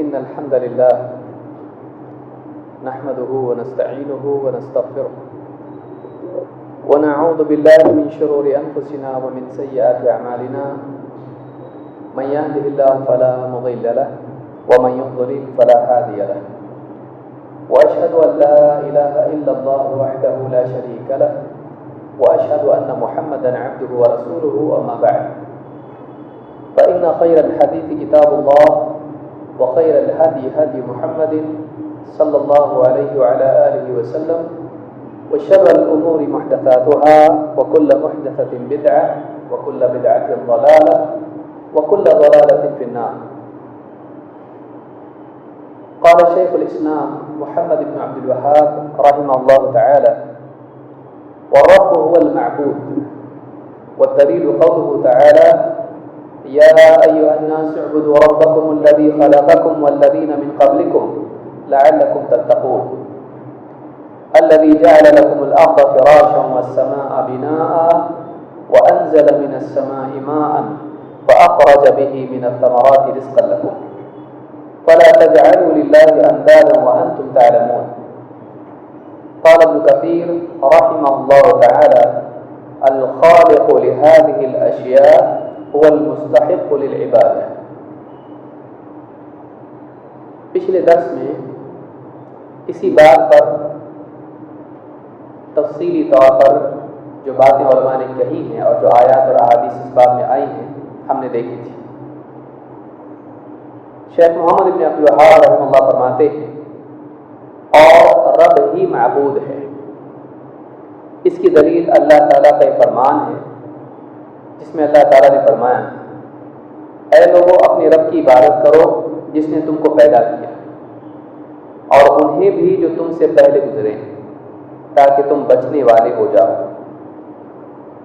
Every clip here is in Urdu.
إن الحمد لله نحمده ونستعينه ونستغفره ونعوذ بالله من شرور أنفسنا ومن سيئات أعمالنا من يهده الله فلا مضل له ومن يضلل فلا هادي له وأشهد أن لا إله إلا الله وحده لا شريك له وأشهد أن محمدا عبده ورسوله أما بعد فإن خير الحديث كتاب الله وخير الهدي هدي محمد صلى الله عليه وعلى آله وسلم وشر الأمور محدثاتها وكل محدثة بدعة وكل بدعة ضلالة وكل ضلالة في النار. قال شيخ الإسلام محمد بن عبد الوهاب رحمه الله تعالى: والرب هو المعبود، والدليل قوله تعالى: يا أيها الناس اعبدوا ربكم الذي خلقكم والذين من قبلكم لعلكم تتقون الذي جعل لكم الأرض فراشا والسماء بناء وأنزل من السماء ماء فأخرج به من الثمرات رزقا لكم فلا تجعلوا لله أندادا وأنتم تعلمون. قال ابن كثير رحمه الله تعالى: الخالق لهذه الأشياء هو المستحق للعبادة. پچھلے درس میں اسی بات پر تفصیلی طور پر جو باتیں علماء نے کہی ہیں اور جو آیات اور احادیث اس بات میں آئی ہیں ہم نے دیکھی تھی. شیخ محمد بن عبد الوہاب رحمہ اللہ فرماتے ہیں اور رب ہی معبود ہے. اس کی دلیل اللہ تعالیٰ کا یہ فرمان ہے جس میں اللہ تعالیٰ نے فرمایا: اے لوگوں اپنے رب کی عبادت کرو جس نے تم کو پیدا کیا اور انہیں بھی جو تم سے پہلے گزرے ہیں تاکہ تم بچنے والے ہو جاؤ.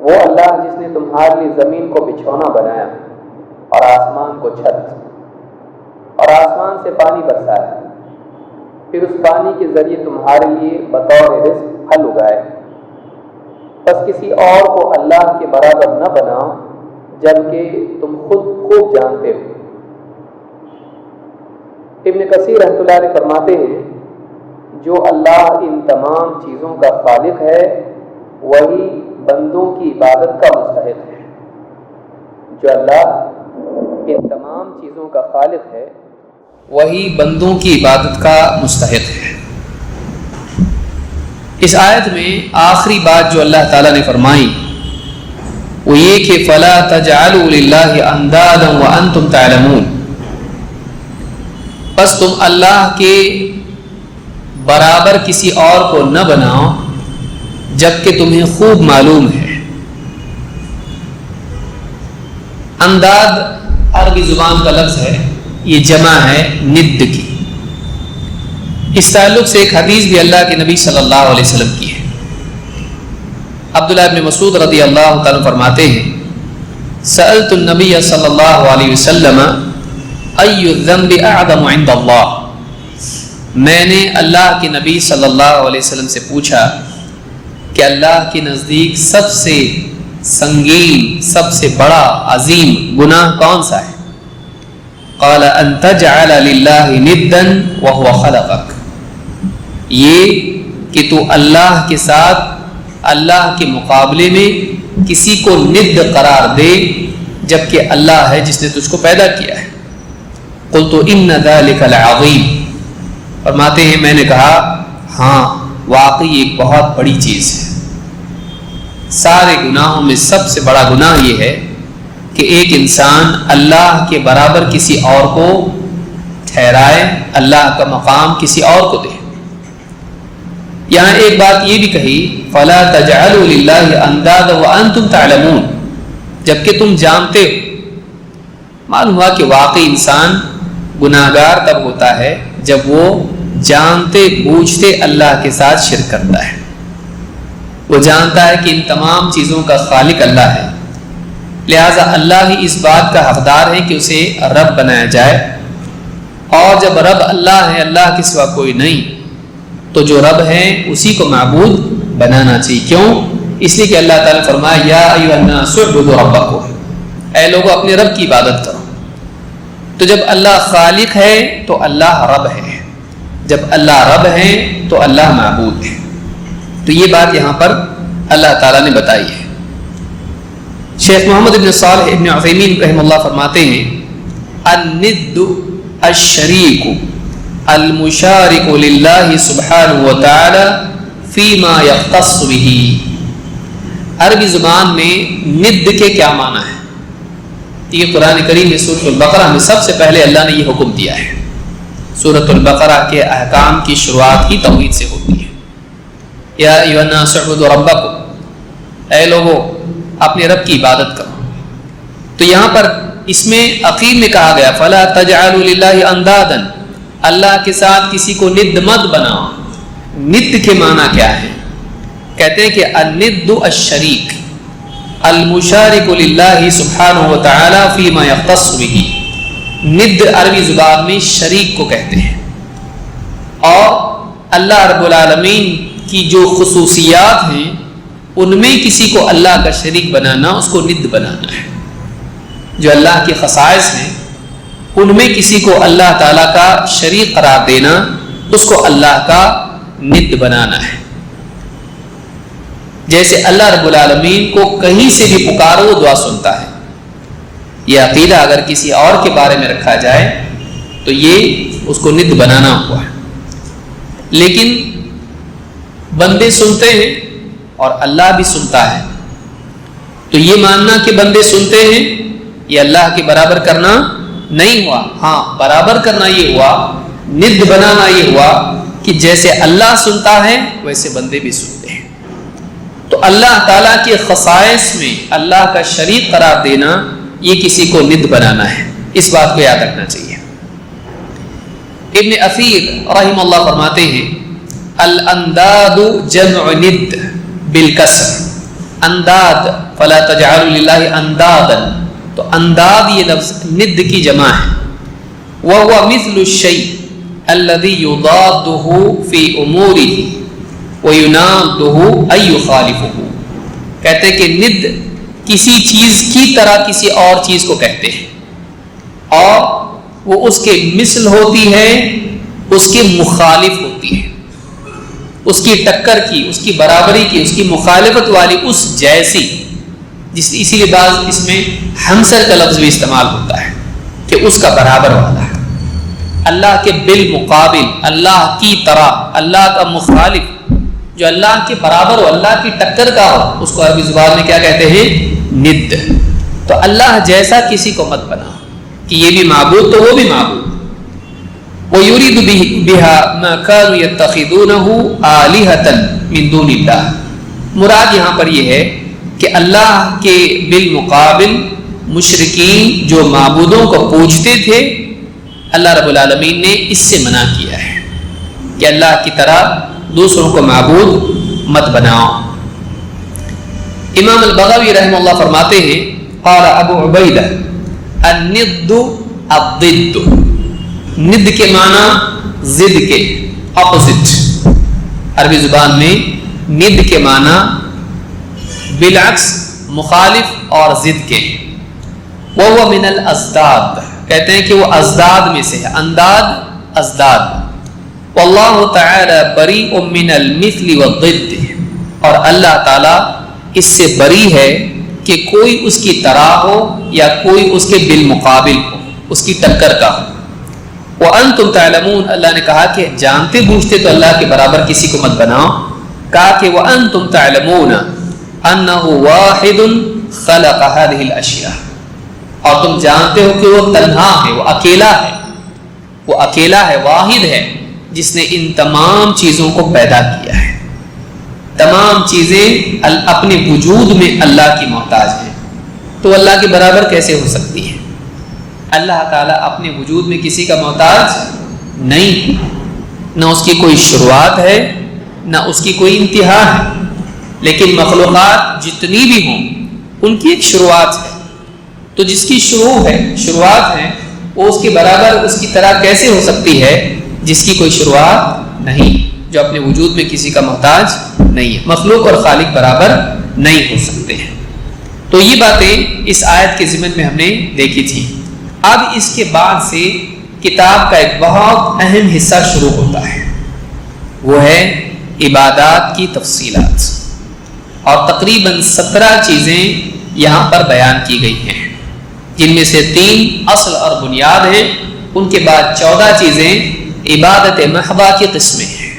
وہ اللہ جس نے تمہارے لیے زمین کو بچھونا بنایا اور آسمان کو چھت اور آسمان سے پانی برسایا، پھر اس پانی کے ذریعے تمہارے لیے بطور رزق پھل اگائے. بس کسی اور کو اللہ کے برابر نہ بناؤ جبکہ تم خود خوب جانتے ہو. ابن کثیر رحمۃ اللہ علیہ فرماتے ہیں جو اللہ ان تمام چیزوں کا خالق ہے وہی بندوں کی عبادت کا مستحق ہے. جو اللہ ان تمام چیزوں کا خالق ہے وہی بندوں کی عبادت کا مستحق ہے. اس آیت میں آخری بات جو اللہ تعالیٰ نے فرمائی وہ یہ کہ فَلَا تَجْعَلُوا لِلَّهِ أَنْدَادًا وَأَنْتُمْ تَعْلَمُونَ، بس تم اللہ کے برابر کسی اور کو نہ بناؤ جبکہ تمہیں خوب معلوم ہے. انداد عربی زبان کا لفظ ہے، یہ جمع ہے ند کی. اس تعلق سے ایک حدیث بھی اللہ کے نبی صلی اللہ علیہ وسلم کی ہے. عبداللہ ابن مسعود رضی اللہ تعالیٰ فرماتے ہیں: سألت النبی صلی اللہ علیہ وسلم ای الذنب اعظم عند اللہ، میں نے اللہ کے نبی صلی اللہ علیہ وسلم سے پوچھا کہ اللہ کے نزدیک سب سے سنگین، سب سے بڑا عظیم گناہ کون سا ہے؟ قال ان تجعل للہ ندا وهو خلقک، یہ کہ تو اللہ کے ساتھ اللہ کے مقابلے میں کسی کو ند قرار دے جبکہ اللہ ہے جس نے تجھ کو پیدا کیا ہے. قلت ان ذلک العظیم، فرماتے ہیں میں نے کہا ہاں واقعی ایک بہت بڑی چیز ہے. سارے گناہوں میں سب سے بڑا گناہ یہ ہے کہ ایک انسان اللہ کے برابر کسی اور کو ٹھہرائے، اللہ کا مقام کسی اور کو دے. یہاں ایک بات یہ بھی کہی فَلَا تَجْعَلُوا لِلَّهِ أَنْدَادًا وَأَنْتُمْ تَعْلَمُونَ، جبکہ تم جانتے ہو. معلوم ہوا کہ واقعی انسان گناہگار تب ہوتا ہے جب وہ جانتے بوجھتے اللہ کے ساتھ شرک کرتا ہے. وہ جانتا ہے کہ ان تمام چیزوں کا خالق اللہ ہے، لہٰذا اللہ ہی اس بات کا حقدار ہے کہ اسے رب بنایا جائے. اور جب رب اللہ ہے، اللہ کے سوا کوئی نہیں، تو جو رب ہے اسی کو معبود بنانا چاہیے. کیوں؟ اس لیے کہ اللہ تعالیٰ فرمایا یا ایھا الناس اعبدوا ربکم، اے لوگوں اپنے رب کی عبادت کرو. تو جب اللہ خالق ہے تو اللہ رب ہے، جب اللہ رب ہے تو اللہ معبود ہے۔ تو یہ بات یہاں پر اللہ تعالیٰ نے بتائی ہے۔ شیخ محمد بن صالح ابن عثیمین رحمہ اللہ فرماتے ہیں الند الشریک المشارک للہ سبحانہ وتعالی فیما یختص بہ۔ عربی زبان میں ند کے کیا معنی ہے؟ یہ قرآن کریم میں سورۃ البقرہ میں سب سے پہلے اللہ نے یہ حکم دیا ہے۔ سورۃ البقرہ کے احکام کی شروعات ہی توحید سے ہوتی ہے۔ یا ایھا الناس اعبدوا ربکم، اے لوگو اپنے رب کی عبادت کرو۔ تو یہاں پر اس میں عقیم میں کہا گیا فلا تجعلوا للہ اندادا، اللہ کے ساتھ کسی کو ند مت بناؤ۔ ند کے معنی کیا ہے؟ کہتے ہیں کہ الند الشریک المشارک للہ سبحانہ وتعالی فیما یختص بہ۔ ند عربی زبان میں شریک کو کہتے ہیں، اور اللہ رب العالمین کی جو خصوصیات ہیں ان میں کسی کو اللہ کا شریک بنانا، اس کو ند بنانا ہے۔ جو اللہ کے خصائص ہیں ان میں کسی کو اللہ تعالیٰ کا شریک قرار دینا، اس کو اللہ کا ند بنانا ہے۔ جیسے اللہ رب العالمین کو کہیں سے بھی پکارو وہ دعا سنتا ہے، یہ عقیدہ اگر کسی اور کے بارے میں رکھا جائے تو یہ اس کو ند بنانا ہوا ہے۔ لیکن بندے سنتے ہیں اور اللہ بھی سنتا ہے، تو یہ ماننا کہ بندے سنتے ہیں یہ اللہ کے برابر کرنا نہیں ہوا۔ ہاں، برابر کرنا یہ ہوا، ند بنانا یہ ہوا کہ جیسے اللہ سنتا ہے ویسے بندے بھی سنتے ہیں۔ تو اللہ تعالیٰ کے خصائص میں اللہ کا شریک قرار دینا یہ کسی کو ند بنانا ہے، اس بات کو یاد رکھنا چاہیے۔ ابن اثیر رحمہ اللہ فرماتے ہیں الانداد جمع ند بالکسر، انداد فلا تجعلوا للہ اندادا، تو انداد یہ لفظ ند کی جمع ہے۔ وهو مثل الشيء الذي يضاده في اموره ويناده اي يخالفه، کہتے ہیں کہ ند کسی چیز کی طرح کسی اور چیز کو کہتے ہیں، اور وہ اس کے مثل ہوتی ہے، اس کے مخالف ہوتی ہے، اس کی ٹکر کی، اس کی برابری کی، اس کی مخالفت والی، اس جیسی، اسی لیے بعض اس میں ہمسر کا لفظ بھی استعمال ہوتا ہے کہ اس کا برابر والا ہے۔ اللہ کے بالمقابل، اللہ کی طرح، اللہ کا مخالف، جو اللہ کے برابر ہو، اللہ کی ٹکر کا ہو، اس کو عربی زبان میں کیا کہتے ہیں؟ ند۔ تو اللہ جیسا کسی کو مت بنا کہ یہ بھی معبود تو وہ بھی معبود۔ وَيُرِيدُ بِهَا مَا كَانُوا يَتَّخِذُونَهُ آلِهَةً مِن دُونِ اللَّهِ، مراد یہاں پر یہ ہے کہ اللہ کے بالمقابل مشرکین جو معبودوں کو پوجتے تھے، اللہ رب العالمین نے اس سے منع کیا ہے کہ اللہ کی طرح دوسروں کو معبود مت بناؤ۔ امام البغوی رحمہ اللہ فرماتے ہیں قال ابو عبیدہ الند الضد، ند کے معنی ضد کے، اپوزٹ۔ عربی زبان میں ند کے معنی بالعکس مخالف اور ضد کے۔ وَهُوَ مِنَ الْأَزْدَادِ، کہتے ہیں کہ وہ ازداد میں سے ہے، انداد ازداد۔ وَاللَّهُ تَعَالَى بَرِيءٌ مِّنَ الْمِثْلِ وَالضِّدِّ، اور اللہ تعالیٰ اس سے بری ہے کہ کوئی اس کی طرح ہو یا کوئی اس کے بالمقابل ہو، اس کی ٹکر کا ہو۔ وَأَنْتُمْ تَعْلَمُونَ، اللہ نے کہا کہ جانتے بوجھتے تو اللہ کے برابر کسی کو مت بناؤ۔ کہا کہ وَأَنْتُمْ تَعْلَمُونَ أَنَّهُ وَاحِدٌ خَلَقَ هَذِهِ الْأَشْيَاءَ، اور تم جانتے ہو کہ وہ تنہا ہے، وہ اکیلا ہے، وہ اکیلا ہے، واحد ہے، جس نے ان تمام چیزوں کو پیدا کیا ہے۔ تمام چیزیں اپنے وجود میں اللہ کی محتاج ہیں، تو اللہ کے برابر کیسے ہو سکتی ہے؟ اللہ تعالیٰ اپنے وجود میں کسی کا محتاج نہیں، نہ اس کی کوئی شروعات ہے نہ اس کی کوئی انتہا ہے، لیکن مخلوقات جتنی بھی ہوں ان کی ایک شروعات ہے، تو جس کی شروعات ہے وہ اس کے برابر، اس کی طرح کیسے ہو سکتی ہے جس کی کوئی شروعات نہیں، جو اپنے وجود میں کسی کا محتاج نہیں ہے۔ مخلوق اور خالق برابر نہیں ہو سکتے ہیں۔ تو یہ باتیں اس آیت کے ضمن میں ہم نے دیکھی تھی۔ اب اس کے بعد سے کتاب کا ایک بہت اہم حصہ شروع ہوتا ہے، وہ ہے عبادات کی تفصیلات، اور تقریباً 17 چیزیں یہاں پر بیان کی گئی ہیں، جن میں سے 3 اصل اور بنیاد ہیں، ان کے بعد 14 چیزیں عبادت محضہ کی قسمیں ہیں،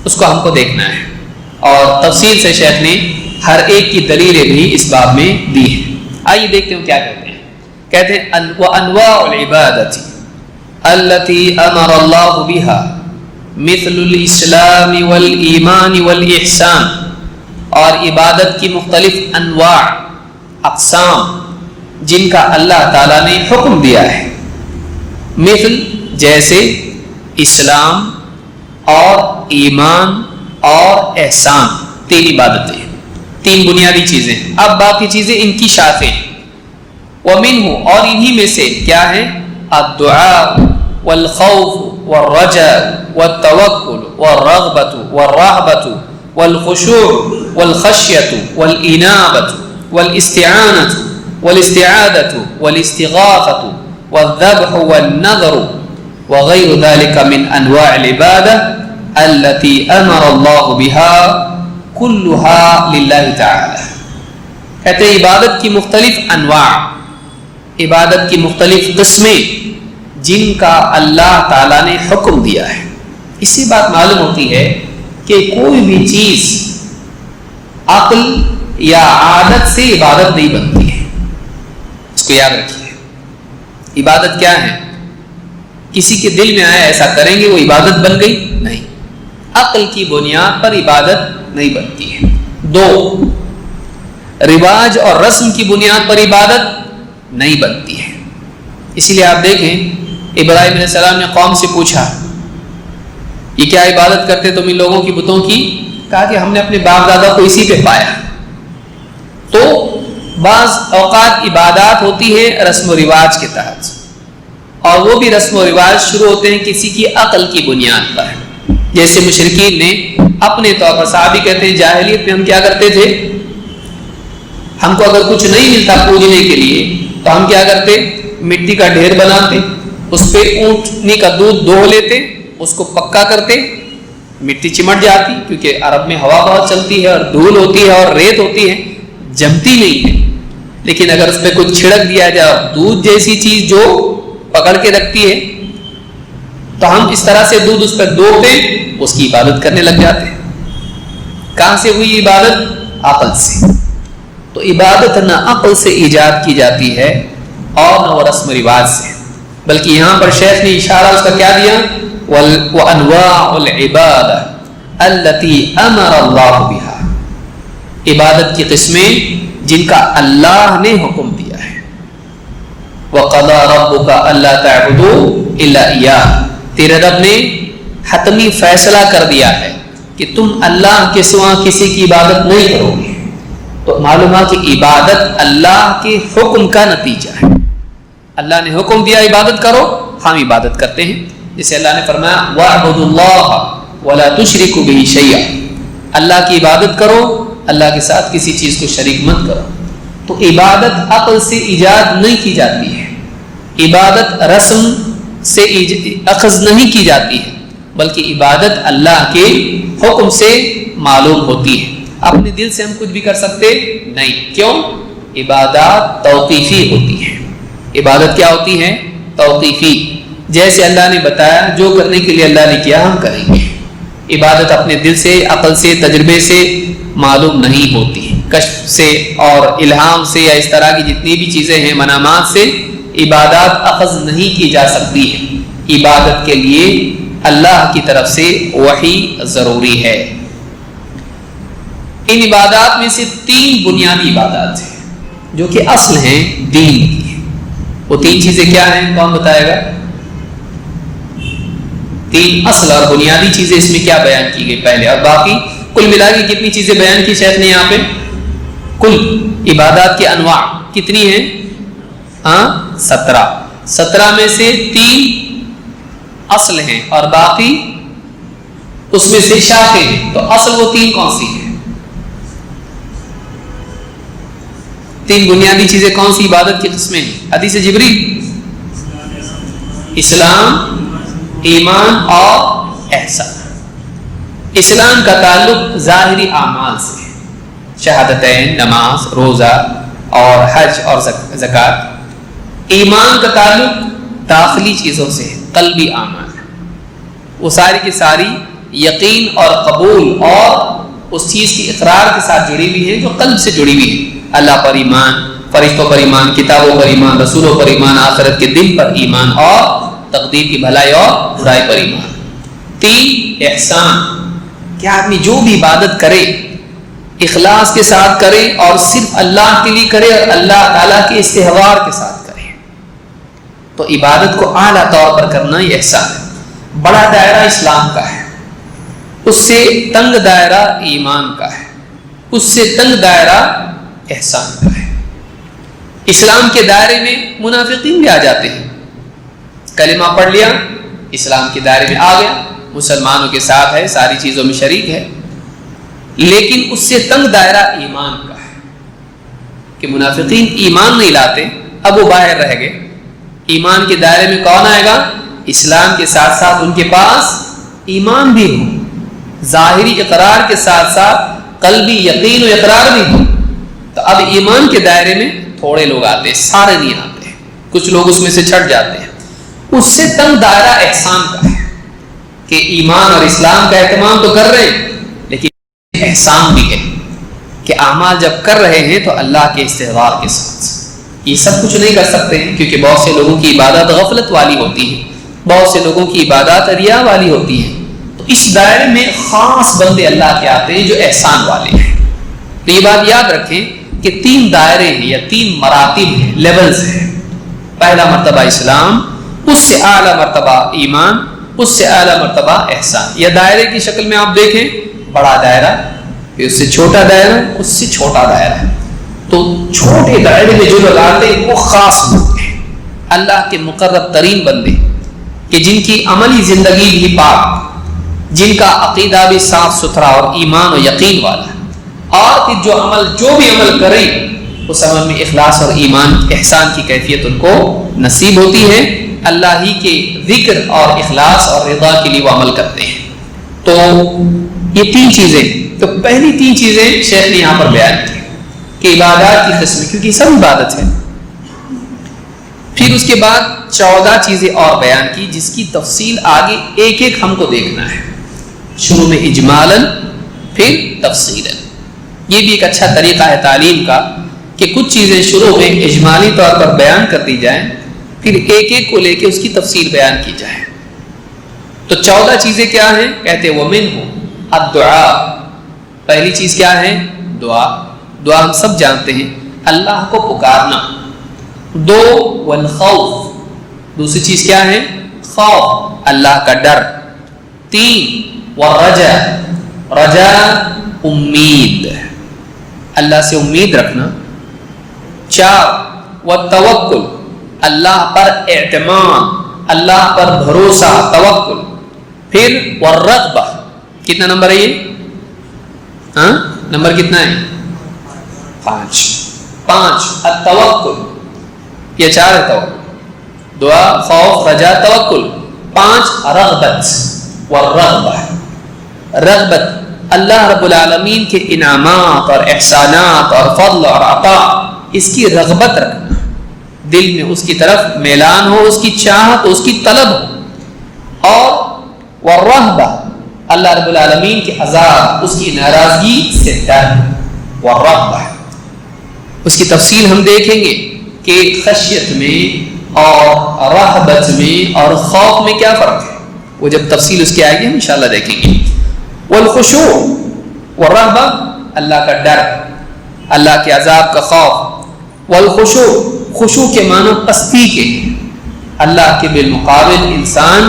اس کو ہم کو دیکھنا ہے، اور تفصیل سے شیخ نے ہر ایک کی دلیلیں بھی اس باب میں دی ہیں۔ آئیے دیکھتے ہیں کیا کہتے ہیں۔ کہتے ہیں وَأَنْوَاءُ الْعِبَادَةِ الَّتِي أَمَرَ اللَّهُ بِهَا مِثْلُ الْإِسْلَامِ وَالْإِيمَانِ وَالْإِحْسَانِ، اور عبادت کی مختلف انواع، اقسام جن کا اللہ تعالیٰ نے حکم دیا ہے، مثل جیسے اسلام اور ایمان اور احسان، 3 عبادتیں، 3 بنیادی چیزیں، اب باقی چیزیں ان کی شاخیں۔ وَمِنْهُ، اور انہی میں سے کیا ہے، الدعاء والخوف والرجاء والتوکل والرغبۃ والرہبۃ والخشوع والخشیۃ والانابۃ والاستعانۃ والاستعاذۃ والاستغاثۃ والذبح والنذر وغیر ذلك من انواع العبادہ التي امر اللہ بها كلها للہ تعالی۔ کہتے ہیں عبادت کی مختلف انواع، عبادت کی مختلف قسمیں جن کا اللہ تعالیٰ نے حکم دیا ہے۔ اس سے بات معلوم ہوتی ہے کہ کوئی بھی چیز عقل یا عادت سے عبادت نہیں بنتی ہے، اس کو یاد رکھیے۔ عبادت کیا ہے؟ کسی کے دل میں آیا ایسا کریں گے وہ عبادت بن گئی؟ نہیں، عقل کی بنیاد پر عبادت نہیں بنتی ہے۔ 2، رواج اور رسم کی بنیاد پر عبادت نہیں بنتی ہے۔ اسی لیے آپ دیکھیں ابراہیم علیہ السلام نے قوم سے پوچھا یہ کیا عبادت کرتے تم ان لوگوں کی بتوں کی؟ کہا کہ ہم نے اپنے باپ دادا کو اسی پہ پایا۔ تو بعض اوقات عبادات ہوتی ہے رسم و رواج کے تحت، اور وہ بھی رسم و رواج شروع ہوتے ہیں کسی کی عقل کی بنیاد پر، جیسے مشرکین نے اپنے طور پر، صحابی کہتے ہیں جاہلیت میں ہم کیا کرتے تھے، ہم کو اگر کچھ نہیں ملتا پوجنے کے لیے تو ہم کیا کرتے، مٹی کا ڈھیر بناتے، اس پہ اونٹنی کا دودھ دوہ لیتے، اس کو پکا کرتے، مٹی چمٹ جاتی، کیونکہ عرب میں ہوا بہت چلتی ہے اور دھول ہوتی ہے اور ریت ہوتی ہے، جمتی نہیں ہے، لیکن اگر اس پہ کچھ چھڑک دیا جائے دودھ جیسی چیز جو پکڑ کے رکھتی ہے، تو ہم اس طرح سے دودھ اس پہ دوہتے، اس کی عبادت کرنے لگ جاتے۔ کہاں سے ہوئی عبادت؟ عقل سے۔ تو عبادت نہ عقل سے ایجاد کی جاتی ہے اور نہ وہ رسم و رواج سے، بلکہ یہاں پر شیخ نے اشارہ اس کا کیا دیا، وَأَنْوَاعُ الْعِبَادَةِ الَّتِي أَمَرَ اللَّهُ بِهَا، عبادت کی قسمیں جن کا اللہ نے حکم دیا ہے۔ وَقَضَى رَبُّكَ أَلَّا تَعْبُدُوا إِلَّا إِيَّاهُ، تیرے رب نے حتمی فیصلہ کر دیا ہے کہ تم اللہ کے سوا کسی کی عبادت نہیں کرو گے۔ تو معلوم ہے کہ عبادت اللہ کے حکم کا نتیجہ ہے، اللہ نے حکم دیا عبادت کرو، ہم عبادت کرتے ہیں، جسے اللہ نے فرمایا وَاعْبُدُوا اللَّهَ وَلَا تُشْرِكُوا بِهِ شَيْئًا، اللہ کی عبادت کرو، اللہ کے ساتھ کسی چیز کو شریک مت کرو۔ تو عبادت عقل سے ایجاد نہیں کی جاتی ہے، عبادت رسم سے اخذ نہیں کی جاتی ہے، بلکہ عبادت اللہ کے حکم سے معلوم ہوتی ہے۔ اپنے دل سے ہم کچھ بھی کر سکتے نہیں، کیوں؟ عبادات توقیفی ہوتی ہے۔ عبادت کیا ہوتی ہے؟ توقیفی، جیسے اللہ نے بتایا، جو کرنے کے لیے اللہ نے کیا ہم کریں گے۔ عبادت اپنے دل سے، عقل سے، تجربے سے معلوم نہیں ہوتی، کشف سے اور الہام سے یا اس طرح کی جتنی بھی چیزیں ہیں منامات سے عبادات اخذ نہیں کی جا سکتی ہے۔ عبادت کے لیے اللہ کی طرف سے وحی ضروری ہے۔ ان عبادات میں سے 3 بنیادی عبادات ہیں جو کہ اصل ہیں دین کی۔ وہ 3 چیزیں کیا ہیں؟ کون بتائے گا؟ 3 اصل اور بنیادی چیزیں اس میں کیا بیان کی گئی پہلے، اور باقی کل ملا کے کتنی چیزیں بیان کی شیخ نے یہاں پہ؟ کل عبادات کے انواع کتنی ہیں؟ 17 میں سے 3 اصل ہیں اور باقی اس میں سے شاخیں ہیں۔ تو اصل وہ 3 کون سی ہیں؟ 3 بنیادی چیزیں کون سی عبادت کی قسمیں ہیں؟ حدیث جبریل اسلام، ایمان اور احسان۔ اسلام کا تعلق ظاہری اعمال سے ہے، شہادتین، نماز، روزہ اور حج اور زکوٰۃ۔ ایمان کا تعلق داخلی چیزوں سے ہے، قلبی اعمال، وہ ساری کی ساری یقین اور قبول اور اس چیز کی اقرار کے ساتھ جڑی ہوئی ہیں جو قلب سے جڑی ہوئی ہے۔ اللہ پر ایمان، فرشتوں پر ایمان، کتابوں پر ایمان، رسولوں پر ایمان، آخرت کے دن پر ایمان اور تقدیر کی بھلائی اور برائی پر ایمان۔ 3 احسان، کہ آدمی جو بھی عبادت کرے اخلاص کے ساتھ کرے اور صرف اللہ کے لیے کرے اور اللہ تعالیٰ کے استحوار کے ساتھ کرے، تو عبادت کو اعلیٰ طور پر کرنا یہ احسان ہے۔ بڑا دائرہ اسلام کا ہے، اس سے تنگ دائرہ ایمان کا ہے، اس سے تنگ دائرہ احسان کا ہے۔ اسلام کے دائرے میں منافقین بھی آ جاتے ہیں، کلمہ پڑھ لیا اسلام کے دائرے میں آ گیا، مسلمانوں کے ساتھ ہے، ساری چیزوں میں شریک ہے، لیکن اس سے تنگ دائرہ ایمان کا ہے کہ منافقین ایمان نہیں لاتے، اب وہ باہر رہ گئے۔ ایمان کے دائرے میں کون آئے گا؟ اسلام کے ساتھ ساتھ ان کے پاس ایمان بھی ہو، ظاہری اقرار کے ساتھ ساتھ قلبی یقین و اقرار بھی ہو، تو اب ایمان کے دائرے میں تھوڑے لوگ آتے ہیں، سارے نہیں آتے، کچھ لوگ اس میں سے چھٹ جاتے ہیں۔ اس سے تنگ دائرہ احسان کا ہے کہ ایمان اور اسلام کا اہتمام تو کر رہے ہیں، لیکن احسان بھی ہے کہ اعمال جب کر رہے ہیں تو اللہ کے استحوار کے ساتھ۔ یہ سب کچھ نہیں کر سکتے ہیں کیونکہ بہت سے لوگوں کی عبادت غفلت والی ہوتی ہے، بہت سے لوگوں کی عبادات ریا والی ہوتی ہے، تو اس دائرے میں خاص بندے اللہ کے آتے ہیں جو احسان والے ہیں۔ تو یہ بات یاد رکھیں کہ 3 دائرے ہیں یا 3 مراتب ہیں، لیولز ہیں۔ پہلا مرتبہ اسلام، اس سے اعلیٰ مرتبہ ایمان، اس سے اعلیٰ مرتبہ احسان۔ یا دائرے کی شکل میں آپ دیکھیں، بڑا دائرہ، پھر اس سے چھوٹا دائرہ، اس سے چھوٹا دائرہ۔ تو چھوٹے دائرے میں جو لوگ آتے ہیں وہ خاص لوگ ہیں، اللہ کے مقرب ترین بندے، کہ جن کی عملی زندگی بھی پاک، جن کا عقیدہ بھی صاف ستھرا اور ایمان و یقین والا، اور پھر جو بھی عمل کریں اس عمل میں اخلاص اور ایمان احسان کی کیفیت ان کو نصیب ہوتی ہے، اللہ ہی کے ذکر اور اخلاص اور رضا کے لیے وہ عمل کرتے ہیں۔ تو یہ 3 چیزیں، تو پہلی 3 چیزیں شیخ نے یہاں پر بیان کی کہ عبادات کی قسم، کیونکہ سب عبادت ہے۔ پھر اس کے بعد 14 چیزیں اور بیان کی جس کی تفصیل آگے ایک ایک ہم کو دیکھنا ہے، شروع میں اجمالاً پھر تفصیلاً۔ یہ بھی ایک اچھا طریقہ ہے تعلیم کا کہ کچھ چیزیں شروع میں اجمالی طور پر بیان کر دی جائیں، پھر ایک ایک کو لے کے اس کی تفصیل بیان کی جائے۔ تو 14 چیزیں کیا ہیں؟ کہتے وَمِنْهُ الدعاء، پہلی چیز کیا ہے؟ دعا۔ دعا ہم سب جانتے ہیں، اللہ کو پکارنا۔ 2 والخوف، دوسری چیز کیا ہے؟ خوف، اللہ کا ڈر۔ 3 والرجاء، رجا امید، اللہ سے امید رکھنا۔ 4 والتوکل، اللہ پر اعتماد، اللہ پر بھروسہ، توکل۔ پھر والرغبہ، کتنا نمبر ہے یہ؟ نمبر کتنا ہے؟ 5 التوکل، یہ 4 ہے توکل، دعا، خوف، رجا، توکل۔ 5 رغبت والرغبہ، رغبت، اللہ رب العالمین کے انعامات اور احسانات اور فضل اور عطا، اس کی رغبت رکھنا، دل میں اس کی طرف میلان ہو، اس کی چاہت، اس کی طلب ہو۔ اور والرہبہ، اللہ رب العالمین کے عذاب، اس کی ناراضگی سے ڈر۔ والرہبہ، اس کی تفصیل ہم دیکھیں گے کہ خشیت میں اور رہبت میں اور خوف میں کیا فرق ہے، وہ جب تفصیل اس کی آئے گی ہم انشاءاللہ دیکھیں گے۔ والخشوع والرہبہ، اللہ کا ڈر، اللہ کے عذاب کا خوف۔ والخشوع، خشوع کے معنی پستی کے، اللہ کے بالمقابل انسان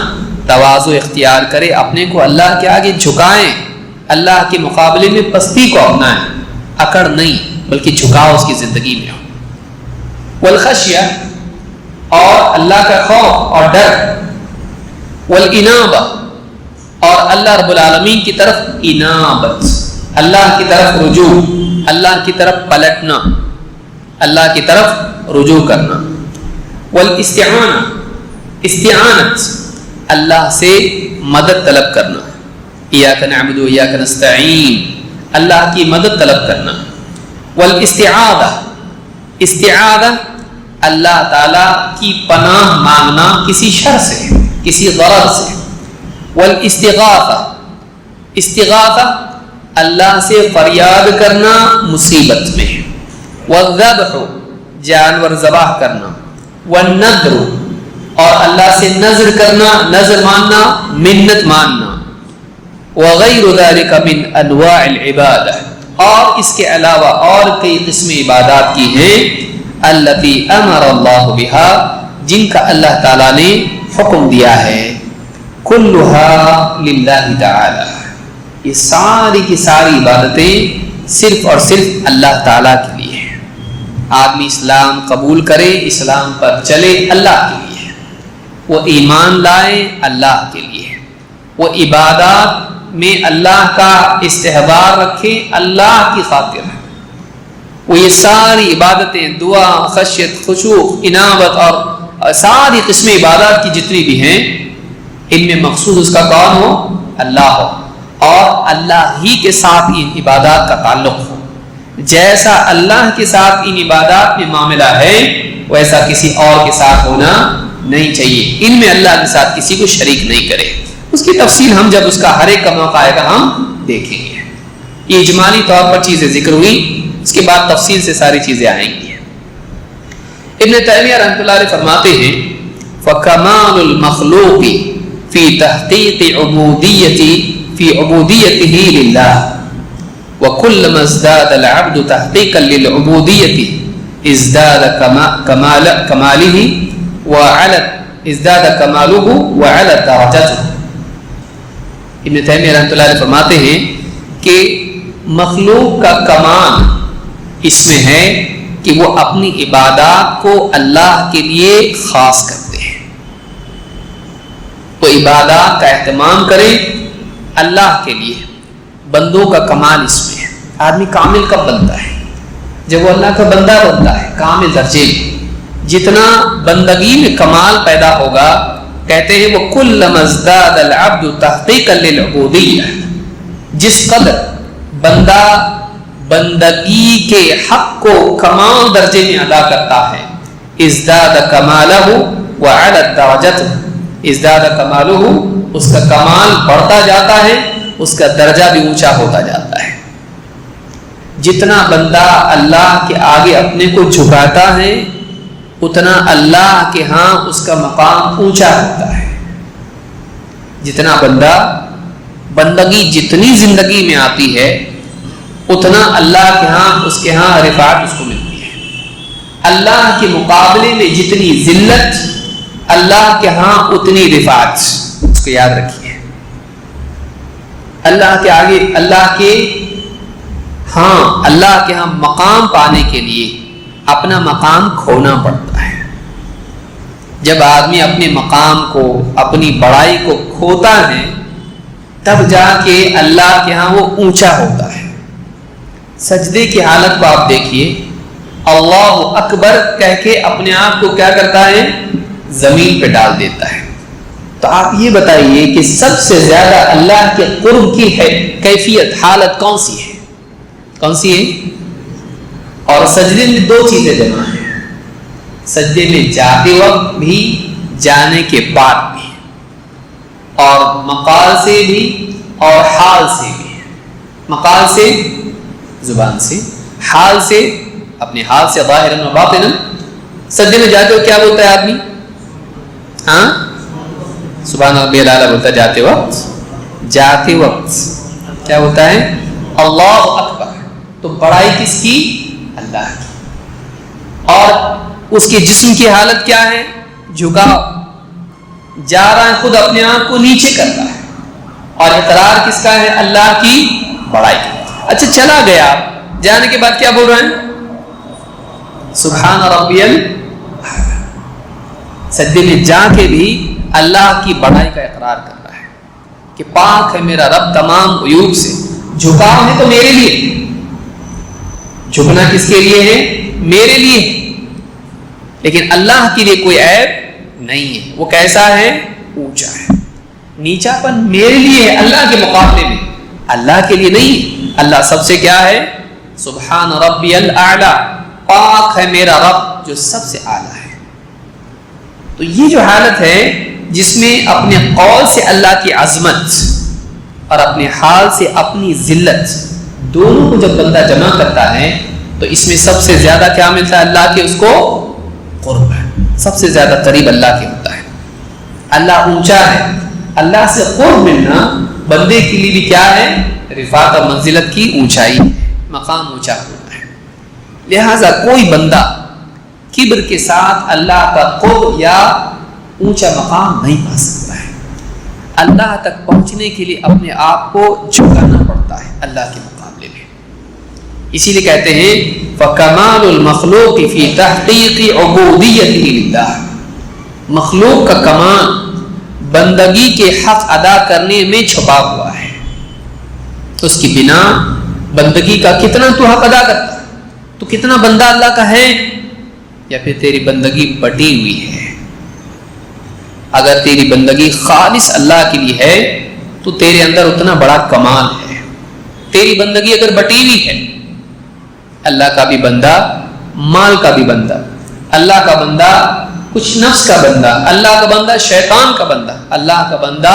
تواضع اختیار کرے، اپنے کو اللہ کے آگے جھکائیں، اللہ کے مقابلے میں پستی کو اپنائیں، اکڑ نہیں بلکہ جھکاؤ اس کی زندگی میں ہو۔ والخشیہ، اور اللہ کا خوف اور ڈر۔ والانابہ، اور اللہ رب العالمین کی طرف انابت، اللہ کی طرف رجوع، اللہ کی طرف پلٹنا، اللہ کی طرف رجوع کرنا۔ والاستعانہ، استعانت اللہ سے مدد طلب کرنا، ایاک نعبد و ایاک نستعین، اللہ کی مدد طلب کرنا۔ والاستعاذہ، استعاذہ اللہ تعالیٰ کی پناہ مانگنا کسی شر سے، کسی غرض سے۔ والاستغاثہ، استغاثہ اللہ سے فریاد کرنا مصیبت میں۔ والذبح، جانور ذبح کرنا۔ والنذر، اور اللہ سے نذر کرنا، نذر ماننا، منت ماننا۔ وغیر ذلک من انواع العبادہ، اور اس کے علاوہ اور کئی قسم عبادات کی ہیں، التی امر اللہ بہا، جن کا اللہ تعالیٰ نے حکم دیا ہے۔ کلھا للہ تعالی، یہ ساری کی ساری عبادتیں صرف اور صرف اللہ تعالیٰ کے لیے ہیں۔ آدمی اسلام قبول کرے، اسلام پر چلے، اللہ کے لیے، وہ ایمان لائے، اللہ کے لیے، وہ عبادات میں اللہ کا استحبار رکھے، اللہ کی خاطر، وہ یہ ساری عبادتیں، دعا، خشیت، خشوع، انابت اور ساری قسم عبادات کی جتنی بھی ہیں، ان میں مقصود اس کا کون ہو؟ اللہ ہو، اور اللہ ہی کے ساتھ ان عبادات کا تعلق ہو۔ جیسا اللہ کے ساتھ ان عبادات میں معاملہ ہے، ویسا کسی اور کے ساتھ ہونا نہیں چاہیے۔ ان میں اللہ کے ساتھ کسی کو شریک نہیں کرے۔ اس کی تفصیل ہم جب اس کا ہر ایک کا موقع آئے گا ہم دیکھیں گے۔ یہ اجمالی طور پر چیزیں ذکر ہوئی، اس کے بعد تفصیل سے ساری چیزیں آئیں گی۔ ابن تیمیہ رحمۃ اللہ علیہ فرماتے ہیں فَكَمَالُ الْمَخْلُوقِ فِي تَحْقِيقِ فِي عُبُودِيَّتِهِ لِلَّهِ وَكُلَّمَا ازْدَادَ الْعَبْدُ تَحْقِيقًا لِلْعُبُودِيَّةِ ازْدَادَ كَمَالُهُ وَعَلَتْ دَرَجَتُهُ۔ ابن تیمیہ رحمۃ اللہ علیہ فرماتے ہیں کہ مخلوق کا کمال اس میں ہے کہ وہ اپنی عبادات کو اللہ کے لیے خاص کرتے ہیں، وہ عبادات کا اہتمام کریں اللہ کے لیے۔ بندوں کا کمال اس میں ہے۔ آدمی کامل کب بنتا ہے؟ جب وہ اللہ کا بندہ بنتا ہے، کامل درجے میں۔ جتنا بندگی میں کمال پیدا ہوگا، کہتے ہیں وہ کلما ازداد العبد تحقیقا للعبودیہ، جس قدر بندہ بندگی کے حق کو کمال درجے میں ادا کرتا ہے، ازداد کمالہ وعلت درجتہ، ازداد کمالہ، اس کا کمال بڑھتا جاتا ہے، اس کا درجہ بھی اونچا ہوتا جاتا ہے۔ جتنا بندہ اللہ کے آگے اپنے کو جھکاتا ہے، اتنا اللہ کے ہاں اس کا مقام اونچا ہوتا ہے۔ جتنا بندہ بندگی جتنی زندگی میں آتی ہے، اتنا اللہ کے ہاں اس کے ہاں رفعت اس کو ملتی ہے۔ اللہ کے مقابلے میں جتنی ذلت، اللہ کے ہاں اتنی رفعت، اس کو یاد رکھیے۔ اللہ کے آگے، اللہ کے ہاں مقام پانے کے لیے اپنا مقام کھونا پڑتا ہے۔ جب آدمی اپنے مقام کو، اپنی بڑائی کو کھوتا ہے، تب جا کے اللہ کے ہاں وہ اونچا ہوتا ہے۔ سجدے کی حالت کو آپ دیکھیے، اللہ اکبر کہہ کے اپنے آپ کو کیا کرتا ہے؟ زمین پہ ڈال دیتا ہے۔ تو آپ یہ بتائیے کہ سب سے زیادہ اللہ کے قرب کی ہے کیفیت، حالت کون سی ہے؟ کون سی ہے؟ اور سجدے میں دو چیزیں جمع ہیں، سجدے میں جاتے وقت بھی، جانے کے بعد بھی، اور مقال سے بھی اور حال سے بھی۔ مقال سے زبان سے، حال سے اپنے حال سے، ظاہراً و باطناً۔ سجدے میں جاتے وقت کیا بولتا ہے آدمی؟ ہاں، سبحان ربی الاعلیٰ بولتا ہے جاتے وقت۔ جاتے وقت کیا ہوتا ہے؟ اللہ اکبر۔ تو بڑائی کس کی؟ اللہ کی۔ اور اس کے جسم کی حالت کیا ہے؟ جھکاؤ، جا رہا ہے، خود اپنے آپ کو نیچے کرتا ہے، اور اقرار کس کا ہے؟ اللہ کی بڑائی۔ اچھا، چلا گیا، جانے کے بعد کیا بول رہے ہیں؟ سبحان ربی الاعلیٰ۔ سجدے میں جا کے بھی اللہ کی بڑائی کا اقرار کر رہا ہے کہ پاک ہے میرا رب تمام عیوب سے۔ جھکاؤ ہے تو میرے لیے، جھکنا کس کے لیے ہے؟ میرے لیے، لیکن اللہ کے لیے کوئی عیب نہیں ہے. وہ کیسا ہے؟ اونچا ہے. نیچا پن میرے لیے ہے اللہ کے مقابلے میں، اللہ کے لیے نہیں. اللہ سب سے کیا ہے؟ سبحان ربی الاعلی، پاک ہے میرا رب جو سب سے اعلیٰ ہے. تو یہ جو حالت ہے جس میں اپنے قول سے اللہ کی عظمت اور اپنے حال سے اپنی ذلت دونوں کو جب بندہ جمع کرتا ہے تو اس میں سب سے زیادہ کیا ملتا ہے؟ اللہ کے اس کو قرب ہے، سب سے زیادہ قریب اللہ کے ہوتا ہے. اللہ اونچا ہے، اللہ سے قرب ملنا بندے کے لیے بھی کیا ہے؟ رفعت اور منزلت کی اونچائی، مقام اونچا ہوتا ہے. لہذا کوئی بندہ کبر کے ساتھ اللہ کا قرب یا اونچا مقام نہیں پا سکتا ہے. اللہ تک پہنچنے کے لیے اپنے آپ کو جھکانا پڑتا ہے اللہ کے مقابلے میں. اسی لیے کہتے ہیں فَكَمَالُ الْمَخْلُوقِ فِي تَحْقِيقِ عُبُودِيَّتِهِ لِلَّهِ، مخلوق کا کمال بندگی کے حق ادا کرنے میں چھپا ہوا ہے. اس کی بنا بندگی کا کتنا تو حق ادا کرتا ہے، تو کتنا بندہ اللہ کا ہے، یا پھر تیری بندگی بٹی ہوئی ہے. اگر تیری بندگی خالص اللہ کے لیے ہے تو تیرے اندر اتنا بڑا کمال ہے. تیری بندگی اگر بٹی ہوئی ہے، اللہ کا بھی بندہ، مال کا بھی بندہ، اللہ کا بندہ کچھ نفس کا بندہ، اللہ کا بندہ شیطان کا بندہ، اللہ کا بندہ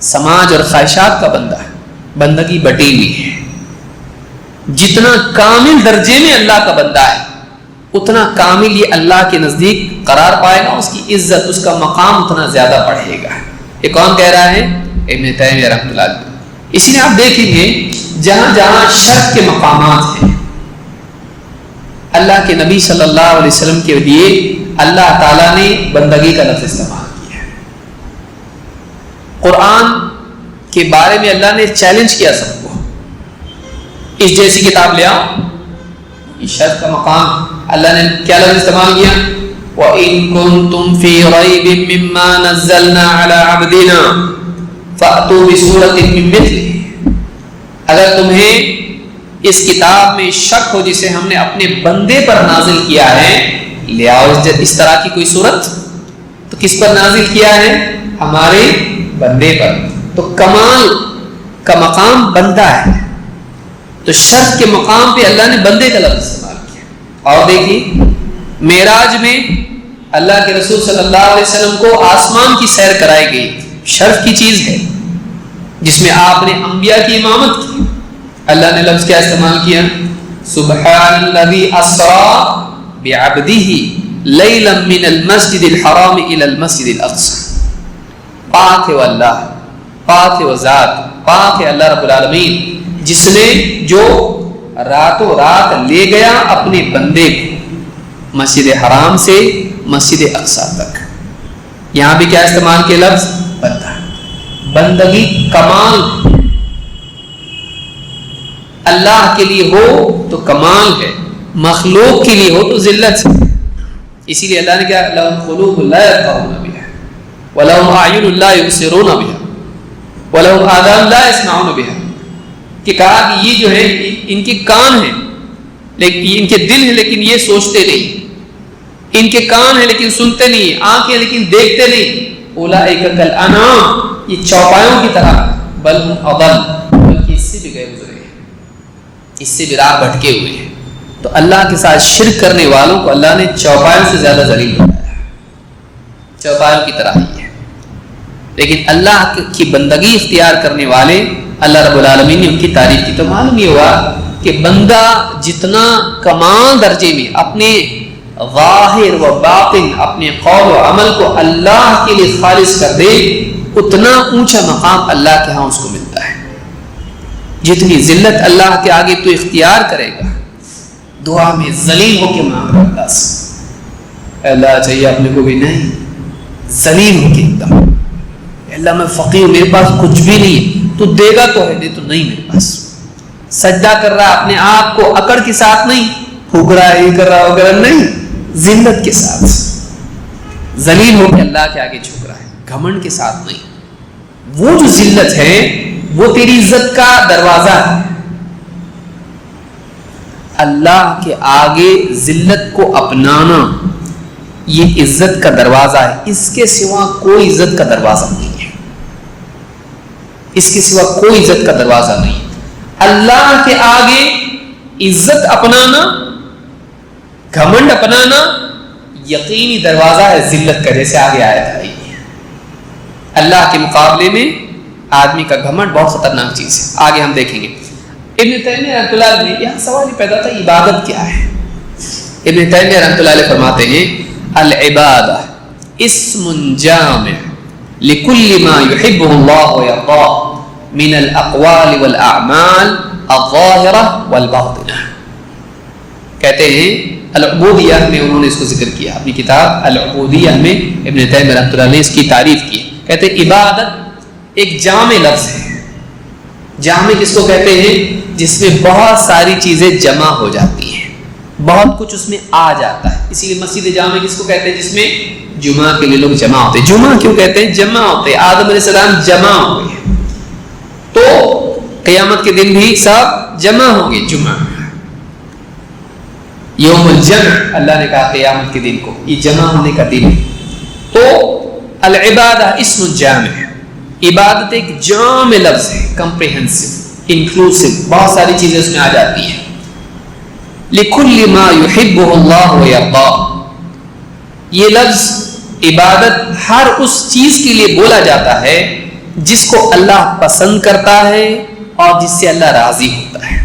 سماج اور خواہشات کا بندہ ہے، بندگی بٹی ہوئی ہے. جتنا کامل درجے میں اللہ کا بندہ ہے اتنا کامل یہ اللہ کے نزدیک قرار پائے گا، اس کی عزت، اس کا مقام اتنا زیادہ بڑھے گا. یہ کون کہہ رہا ہے؟ ابن تیمیہ رحمۃ اللہ علیہ. اسی لیے آپ دیکھیں گے جہاں جہاں شرک کے مقامات ہیں، اللہ کے نبی صلی اللہ علیہ وسلم کے لیے اللہ تعالیٰ نے بندگی کا لفظ استعمال کیا ہے. قرآن کے بارے میں اللہ نے چیلنج کیا سب کو، اس جیسی کتاب لے آؤ. شرک کا مقام اللہ نے کیا لفظ استعمال کیا؟ وَإِن كُنتُمْ فِي رَيْبٍ مِّمَّا نَزَّلْنَا عَلَىٰ عَبْدِنَا فَأْتُوا بِسُورَةٍ مِّن مِّثْلِهِ. اگر تمہیں اس کتاب میں شک ہو جسے ہم نے اپنے بندے پر نازل کیا ہے، لے آؤ اس طرح کی کوئی صورت. تو کس پر نازل کیا ہے؟ ہمارے بندے پر. تو کمال کا مقام بندہ ہے. تو شرک کے مقام پہ اللہ نے بندے کا لفظ استعمال کیا. اور دیکھیے معراج میں اللہ کے رسول صلی اللہ علیہ وسلم کو آسمان کی سیر کرائی گئی، شرف کی چیز ہے جس میں آپ نے انبیاء کی امامت کی. اللہ نے لفظ کیا استعمال کیا؟ سبحان الذی اسری بعبدہ لیلا من المسجد الحرام الی المسجد الاقصی. پاک ہے وہ اللہ، پاک ہے وہ ذات، پاک ہے اللہ رب العالمین جس نے جو راتوں رات لے گیا اپنے بندے کو مسجد حرام سے مسجد اقصی تک. یہاں بھی کیا استعمال کیا لفظ؟ بندہ. بندگی کمال اللہ کے لیے ہو تو کمال ہے، مخلوق کے لیے ہو تو ذلت ہے. اسی لیے اللہ نے کیا لَهُمْ قُلُوبٌ لَا يَفْقَهُونَ بِهَا وَلَهُمْ أَعْيُنٌ لَا يُبْصِرُونَ بِهَا وَلَهُمْ آذَانٌ لَا يَسْمَعُونَ بِهَا. کہ کہا کہ یہ جو ہے ان کے کان ہیں لیکن ان کے دل ہیں لیکن یہ سوچتے نہیں، ان کے کان ہیں لیکن سنتے نہیں، آنکھیں لیکن دیکھتے نہیں. اولئک کالانعام، یہ چوپایوں کی طرح، بل ہم اضل، بلکہ اس سے بھی غیر گزرے ہیں، اس سے بھی راہ بھٹکے ہوئے ہیں. تو اللہ کے ساتھ شرک کرنے والوں کو اللہ نے چوپایوں سے زیادہ ذلیل بنایا، چوپایوں کی طرح ہی ہے. لیکن اللہ کی بندگی اختیار کرنے والے اللہ رب العالمین نے ان کی تعریف کی. تو معلوم یہ ہوا کہ بندہ جتنا کمال درجے میں اپنے ظاہر و باطن، اپنے قول و عمل کو اللہ کے لیے خالص کر دے اتنا اونچا مقام اللہ کے ہاں اس کو ملتا ہے. جتنی ذلت اللہ کے آگے تو اختیار کرے گا، دعا میں ذلیل ہو کے مانگ اللہ سے، اللہ چاہیے اپنے کو بھی نہیں، ذلیل ہو کے ایک دم، اللہ میں فقیر، میرے پاس کچھ بھی نہیں، تو دے گا تو ہے، دے تو نہیں میرے پاس. سجدہ کر رہا اپنے آپ کو اکڑ کے ساتھ نہیں، پھونک رہا ہے، یہ کر رہا وغیرہ نہیں، ذلت کے ساتھ ذلیل ہو کے اللہ کے آگے جھک رہا ہے، گھمنڈ کے ساتھ نہیں. وہ جو ذلت ہے وہ تیری عزت کا دروازہ ہے. اللہ کے آگے ذلت کو اپنانا، یہ عزت کا دروازہ ہے، اس کے سوا کوئی عزت کا دروازہ نہیں ہے، اس کے سوا کوئی عزت کا دروازہ نہیں ہے۔ اللہ کے آگے عزت اپنانا، گھمنڈ اپنانا یقینی دروازہ ہے ذلت کا، جیسے آگے آیت آئی ہے۔ اللہ کے مقابلے میں آدمی کا گھمنڈ بہت خطرناک چیز ہے، آگے ہم دیکھیں گے۔ ابن تیمیہ رحمۃ اللہ علیہ، یہاں سوال ہی پیدا تھا عبادت کیا ہے۔ ابن تیمیہ رحمۃ اللہ علیہ فرماتے ہیں العبادہ اسم جامع لکل ما یحبہ اللہ ویرضاہ من الاقوال والاعمال الظاہرہ والباطنہ۔ کہتے ہیں العبودیہ میں انہوں نے اس کو ذکر کیا، اپنی کتاب العبودیہ میں ابن تیمیہ رحمۃ اللہ علیہ نے اس کی تعریف کی۔ کہتے ہیں عبادت ایک جامع لفظ ہے۔ جامع کس کو کہتے ہیں؟ جس میں بہت ساری چیزیں جمع ہو جاتی ہیں، بہت کچھ اس میں آ جاتا ہے۔ اسی لیے مسجد جامع کس کو کہتے ہیں؟ جس میں جمعہ کے لیے لوگ جمع ہوتے ہیں۔ جمعہ کیوں کہتے ہیں؟ جمع ہوتے ہیں، آدم علیہ السلام جمع ہوئے ہیں، تو قیامت کے دن بھی سب جمع ہوں گے۔ جمعہ یوم الجمع، اللہ نے کہا قیامت کے دن کو یہ جمع ہونے کا دن ہے۔ تو العبادہ اسم جامع، عبادت ایک جامع لفظ ہے، کمپریہنسو، انکلوسیو، بہت ساری چیزیں اس میں آ جاتی ہیں۔ لکل ما یحبہ اللہ ویرضاہ، یہ لفظ عبادت ہر اس چیز کے لیے بولا جاتا ہے جس کو اللہ پسند کرتا ہے اور جس سے اللہ راضی ہوتا ہے۔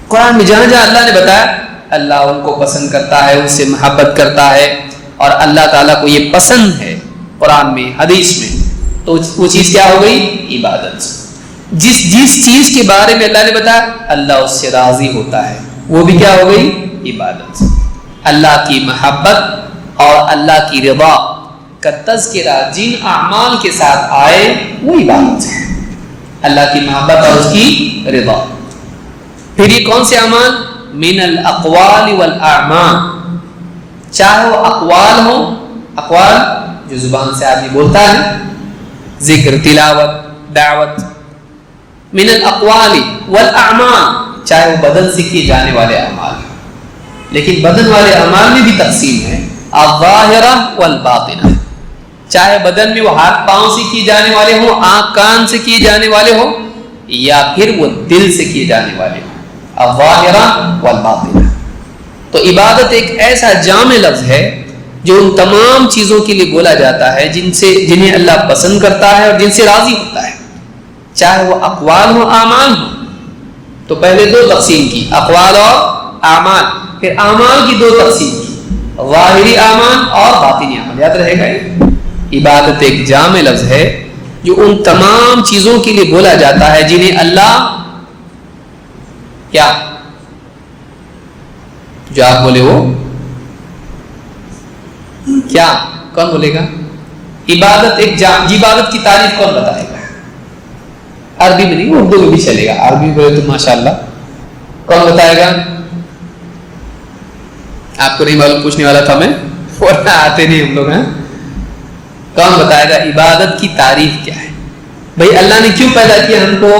قرآن میں جہاں جہاں اللہ نے بتایا اللہ ان کو پسند کرتا ہے، ان سے محبت کرتا ہے اور اللہ تعالیٰ کو یہ پسند ہے، قرآن میں حدیث میں، تو وہ چیز کیا ہو گئی؟ عبادت۔ جس چیز کے بارے میں اللہ نے بتایا اللہ اس سے راضی ہوتا ہے، وہ بھی کیا ہو گئی؟ عبادت۔ اللہ کی محبت اور اللہ کی رضا کا تذکرہ جن اعمال کے ساتھ آئے وہ عبادت ہے، اللہ کی محبت اور اس کی رضا۔ پھر یہ کون سے اعمال؟ من الاقوال والاعمال، چاہے وہ اقوال ہو، اقوال جو زبان سے آدمی بولتا ہے، ذکر، تلاوت، دعوت۔ من الاقوال والاعمال، چاہے وہ بدن سے کیے جانے والے اعمال، لیکن بدن والے اعمال میں بھی تقسیم ہے، الظاہرہ والباطنہ، چاہے بدن میں وہ ہاتھ پاؤں سے کیے جانے والے ہوں، آنکھ کان سے کیے جانے والے ہوں، یا پھر وہ دل سے کیے جانے والے ہوں، الظاہرہ والباطنہ۔ تو عبادت ایک ایسا جامع لفظ ہے جو ان تمام چیزوں کے لیے بولا جاتا ہے جنہیں اللہ پسند کرتا ہے اور جن سے راضی ہوتا ہے، چاہے وہ اقوال ہو، اعمال ہو۔ تو پہلے دو تقسیم کی، اقوال اور اعمال، پھر اعمال کی دو تقسیم کی، ظاہری اعمال اور باطنی اعمال۔ یاد رہے گا، عبادت ایک جامع لفظ ہے جو ان تمام چیزوں کے لیے بولا جاتا ہے جنہیں اللہ کیا، جو آپ بولے وہ کیا، کون بولے گا؟ عبادت ایک عبادت کی تعریف کون بتائے گا؟ عربی میں نہیں، اردو میں بھی چلے گا، عربی میں بولے تو ماشاءاللہ، کون بتائے گا؟ آپ کو نہیں معلوم، پوچھنے والا تھا میں، ورنہ آتے نہیں ہم لوگ ہیں۔ کون بتائے گا عبادت کی تعریف کیا ہے؟ بھائی اللہ نے کیوں پیدا کیا ہم کو؟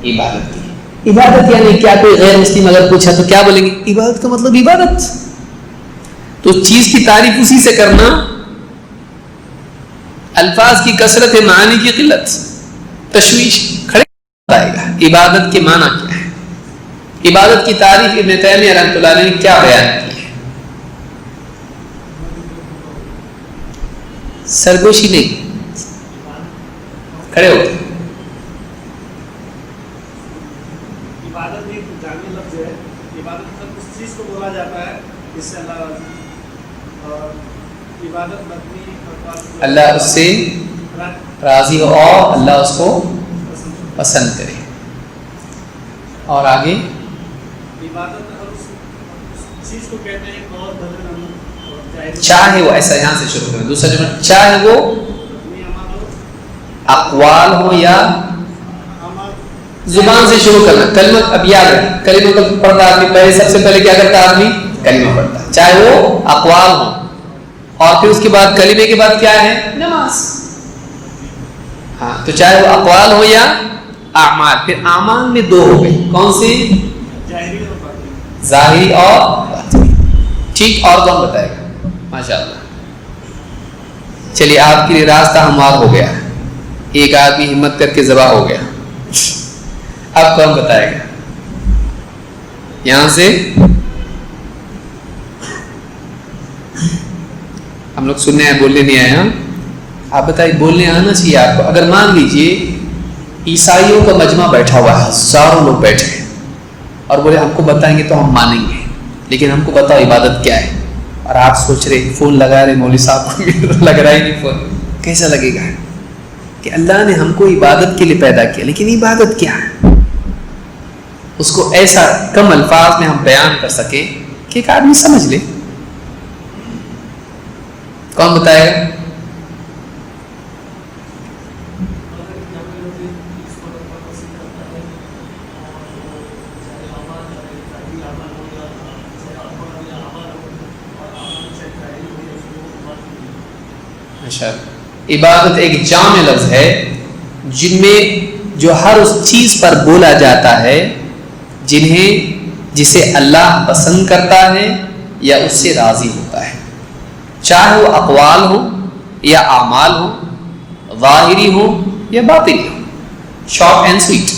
عبادت کی۔ عبادت یعنی کیا؟ کوئی غیر مسلم اگر پوچھا تو کیا بولیں گے؟ عبادت کا مطلب عبادت۔ تو چیز کی تعریف اسی سے کرنا، الفاظ کی کثرت ہے، معنی کی قلت، تشویش کھڑے بتائے گا عبادت کے معنی کیا ہے۔ عبادت کی تعریف ابن تیمیہ رحمۃ اللہ علیہ نے کیا بیان کی ہے؟ سرگوشی نہیں، کھڑے ہو۔ عبادت ایک جامع لفظ ہے، عبادت اس چیز کو بولا جاتا ہے جس سے اللہ راضی، اور عبادت مبنی اللہ اس سے راضی ہو اور اللہ اس کو پسند کرے۔ اور آگے عبادت اس چیز کو کہتے ہیں اور بدن، چاہے وہ ایسا، یہاں سے شروع کریں، دوسرا جملہ، چاہے وہ اقوال ہو یا زبان سے شروع کرنا۔ کلمہ، اب یاد ہے کلمہ کو پڑھتا آدمی پہلے، سب سے پہلے کیا کرتا آدمی؟ کلمہ پڑھتا، چاہے وہ اقوال ہو، اور پھر اس کے بعد کلمے کے بعد کیا ہے؟ نماز۔ ہاں، تو چاہے وہ اقوال ہو یا اعمال۔ پھر اعمال میں دو ہو گئے، کون سے؟ ظاہری اور باطنی۔ ٹھیک، اور کون بتائے گا؟ ماشاء اللہ. چلیے آپ کے لیے راستہ ہموار ہو گیا. ایک آدمی ہمت کر کے ذبح ہو گیا. اب کون بتائے گا؟ یہاں سے ہم لوگ سننے آئے, بولنے نہیں آئے. ہاں آپ بتائیے, بولنے آنا چاہیے آپ کو. اگر مان لیجئے عیسائیوں کا مجمع بیٹھا ہوا ہے, ہزاروں لوگ بیٹھے ہیں, اور بولے ہم کو بتائیں گے تو ہم مانیں گے, لیکن ہم کو بتاؤ عبادت کیا ہے. اور آپ سوچ رہے فون لگا رہے مولوی صاحب کو, لگ رہا ہی نہیں فون. کیسا لگے گا کہ اللہ نے ہم کو عبادت کے لیے پیدا کیا, لیکن عبادت کیا ہے اس کو ایسا کم الفاظ میں ہم بیان کر سکیں کہ ایک آدمی سمجھ لے. کون بتائے گا؟ عبادت ایک جامع لفظ ہے جن میں جو ہر اس چیز پر بولا جاتا ہے جسے اللہ پسند کرتا ہے یا اس سے راضی ہوتا ہے, چاہے وہ اقوال ہو یا اعمال ہو, ظاہری ہو یا باطنی ہو. Short and sweet.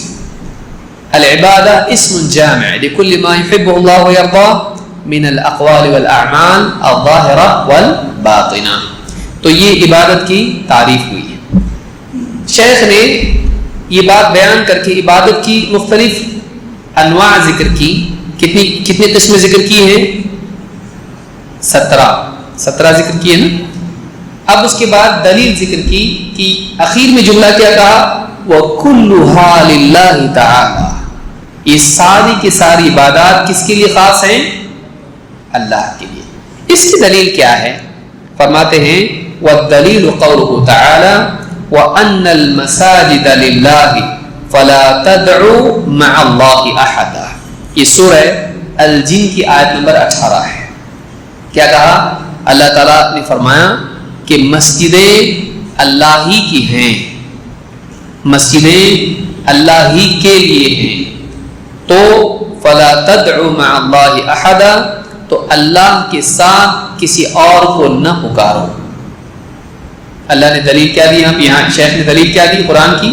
العبادہ اسم جامع لكل ما يحبه الله ويرضاه من الاقوال والاعمال الظاہرہ والباطنہ. تو یہ عبادت کی تعریف ہوئی ہے. شیخ نے یہ بات بیان کر کے عبادت کی مختلف انواع ذکر کی. کتنی قسمیں ذکر کی ہیں؟ 17 ذکر کی ہے نا. اب اس کے بعد دلیل ذکر کی کہ اخیر میں جملہ کیا کہا؟ وَكُلُّهَا لِلَّهِ تَعَالَى. یہ ساری کی ساری عبادات کس کے لیے خاص ہیں؟ اللہ کے لیے. اس کی دلیل کیا ہے؟ فرماتے ہیں والدلیل قوله تعالی وَأَنَّ الْمَسَاجِدَ لِلَّهِ فَلَا تَدْعُوا مَعَ اللَّهِ أَحَدًا. یہ سورہ الجن کی آیت نمبر 18 ہے. کیا کہا؟ اللہ تعالیٰ نے فرمایا کہ مسجدیں اللہ ہی کی ہیں, مسجدیں اللہ ہی کے لیے ہیں, تو فَلَا تَدْعُوا مَعَ اللَّهِ أَحَدًا, تو اللہ کے ساتھ کسی اور کو نہ پکارو. اللہ نے دلیل کیا دی؟ یہاں شیخ نے دلیل کیا دی قرآن کی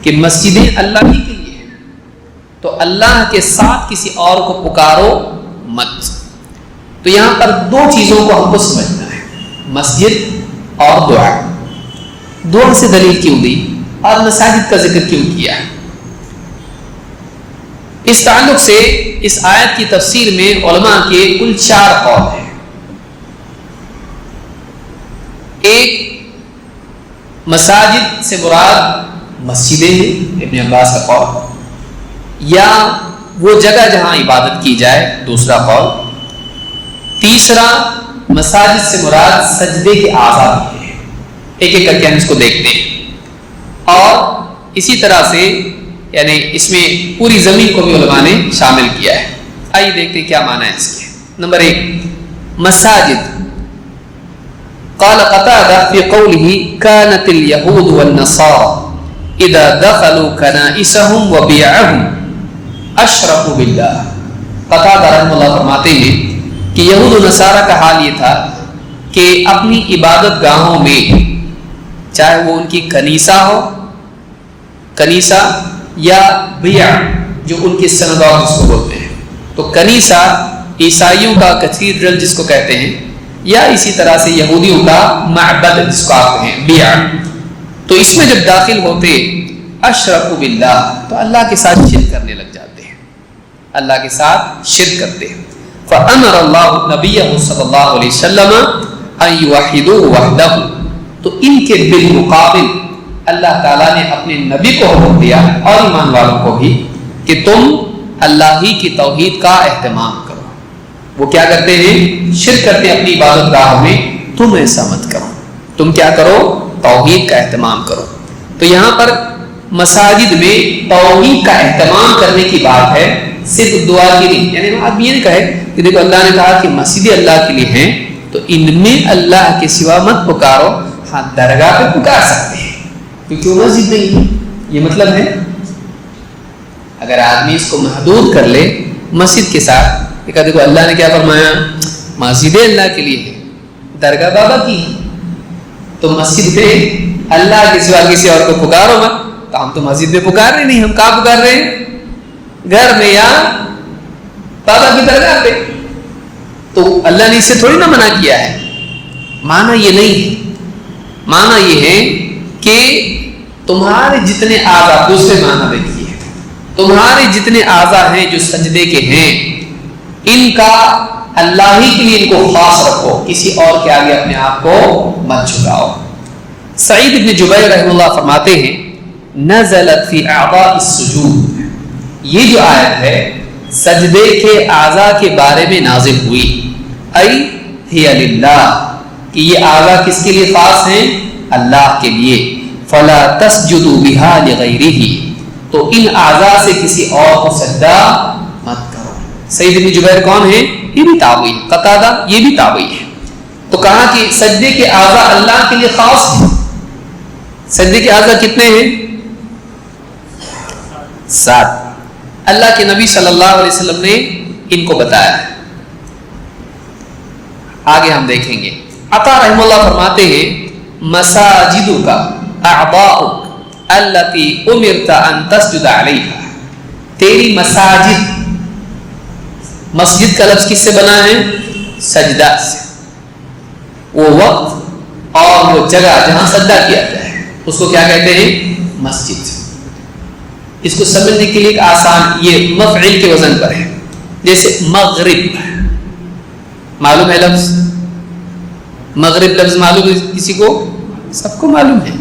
کہ مسجدیں اللہ ہی کے لیے ہیں, تو اللہ کے ساتھ کسی اور کو پکارو مت. تو یہاں پر دو چیزوں کو ہم کو سمجھنا ہے, مسجد اور دعا. دعا سے دلیل کیوں دی اور مساجد کا ذکر کیوں کیا ہے؟ اس تعلق سے اس آیت کی تفسیر میں علماء کے کل 4 قول ہیں. ایک, مساجد سے مراد مسجدیں ہیں, ابن عباس کا قول, یا وہ جگہ جہاں عبادت کی جائے, دوسرا قول. تیسرا, مساجد سے مراد سجدے کے اعضاء بھی ہیں. ایک ایک کر کے ہم اس کو دیکھتے ہیں. اور اسی طرح سے یعنی اس میں پوری زمین کو بھی علماء نے شامل کیا ہے. آئیے دیکھتے ہیں کیا معنی ہے اس کے. نمبر 1, مساجد. قال قتادة في قوله كانت اليهود والنصارى اذا دخلوا كنائسهم وبيعهم اشركوا بالله. قتادہ رحمہ اللہ فرماتے ہیں کہ یہود و نصارہ کا حال یہ تھا کہ اپنی عبادت گاہوں میں, چاہے وہ ان کی کنیسہ ہو, کنیسہ یا بیع جو ان کی سنگاگ جس کو بولتے ہیں, تو کنیسہ عیسائیوں کا کیتھیڈرل جس کو کہتے ہیں, یا اسی طرح سے یہودیوں کا معبد جس کو آپ کہیں بیع. تو اس میں جب داخل ہوتے اشرکوا باللہ, تو اللہ کے ساتھ شرک کرنے لگ جاتے ہیں, اللہ کے ساتھ شرک کرتے ہیں. فأمر اللہ نبیہ صلی اللہ علیہ وسلم ان یوحدوہ وحدہ, تو ان کے بالمقابل اللہ تعالیٰ نے اپنے نبی کو حکم دیا اور ایمان والوں کو بھی کہ تم اللہ ہی کی توحید کا اہتمام کرو. وہ کیا کرتے ہیں؟ شرک کرتے ہیں اپنی عبادت گاہوں میں, تم ایسا مت کرو, تم کیا کرو؟ توحید کا اہتمام کرو. تو یہاں پر مساجد میں توحید کا اہتمام کرنے کی بات ہے, صرف دعا کی نہیں. یعنی آپ یہ نہیں کہے کہ دیکھو اللہ نے کہا کہ مسجد اللہ کے لیے ہیں تو ان میں اللہ کے سوا مت پکارو. ہاں درگاہ پہ پکار سکتے ہیں کیونکہ وہ مسجد نہیں ہے, یہ مطلب ہے. اگر آدمی اس کو محدود کر لے مسجد کے ساتھ, دیکھو اللہ نے کیا فرمایا, مسجد اللہ کے لیے ہے, درگاہ بابا کی، تو مسجد میں اللہ کے سوا کسی اور کو پکارو مت. تو ہم تو مسجد میں پکار رہے نہیں، ہم کہاں پکار رہے ہیں؟ گھر میں یا بابا کی درگاہ پہ. تو اللہ نے اس سے تھوڑی نہ منع کیا ہے. معنی یہ نہیں ہے، معنی یہ ہے کہ تمہارے جتنے اعضاء، دوسرے معنی دیکھیے، تمہارے جتنے اعضاء ہیں جو سجدے کے ہیں، ان کا اللہ ہی کے لیے ان کو خاص رکھو، کسی اور کے آگے اپنے آپ کو مت جھکاؤ. سعید بن جبیر رحمہ اللہ فرماتے ہیں نزلت فی اعضاء السجود، یہ جو آیت ہے سجدے کے اعضاء کے بارے میں نازل ہوئی. ای ہی للہ، کہ یہ اعضاء کس کے لیے خاص ہیں؟ اللہ کے لیے. فلا تسجدوا بها لغیرہ، تو ان اعضاء سے کسی اور کو سجدہ مت کرو. سعید بن جبیر کون ہے؟ یہ بھی تابعی. قتادہ یہ بھی تابعی ہے. تو کہا کہ سجدے کے اعضاء اللہ کے لیے خاص ہیں. سجدے کے اعضاء کتنے ہیں؟ 7. اللہ کے نبی صلی اللہ علیہ وسلم نے ان کو بتایا. آگے ہم دیکھیں گے. عطا رحمہ اللہ فرماتے ہیں مساجدک اعضاؤک التی امرت ان تسجد علیہا، تیری مساجد، مسجد کا لفظ کس سے بنا ہے؟ سجدہ سے. وہ وقت اور وہ جگہ جہاں سجدہ کیا جائے اس کو کیا کہتے ہیں؟ مسجد. اس کو سمجھنے کے لیے ایک آسان، یہ مفعل کے وزن پر ہے. جیسے مغرب، معلوم ہے لفظ مغرب؟ لفظ معلوم ہے کسی کو؟ سب کو معلوم ہے.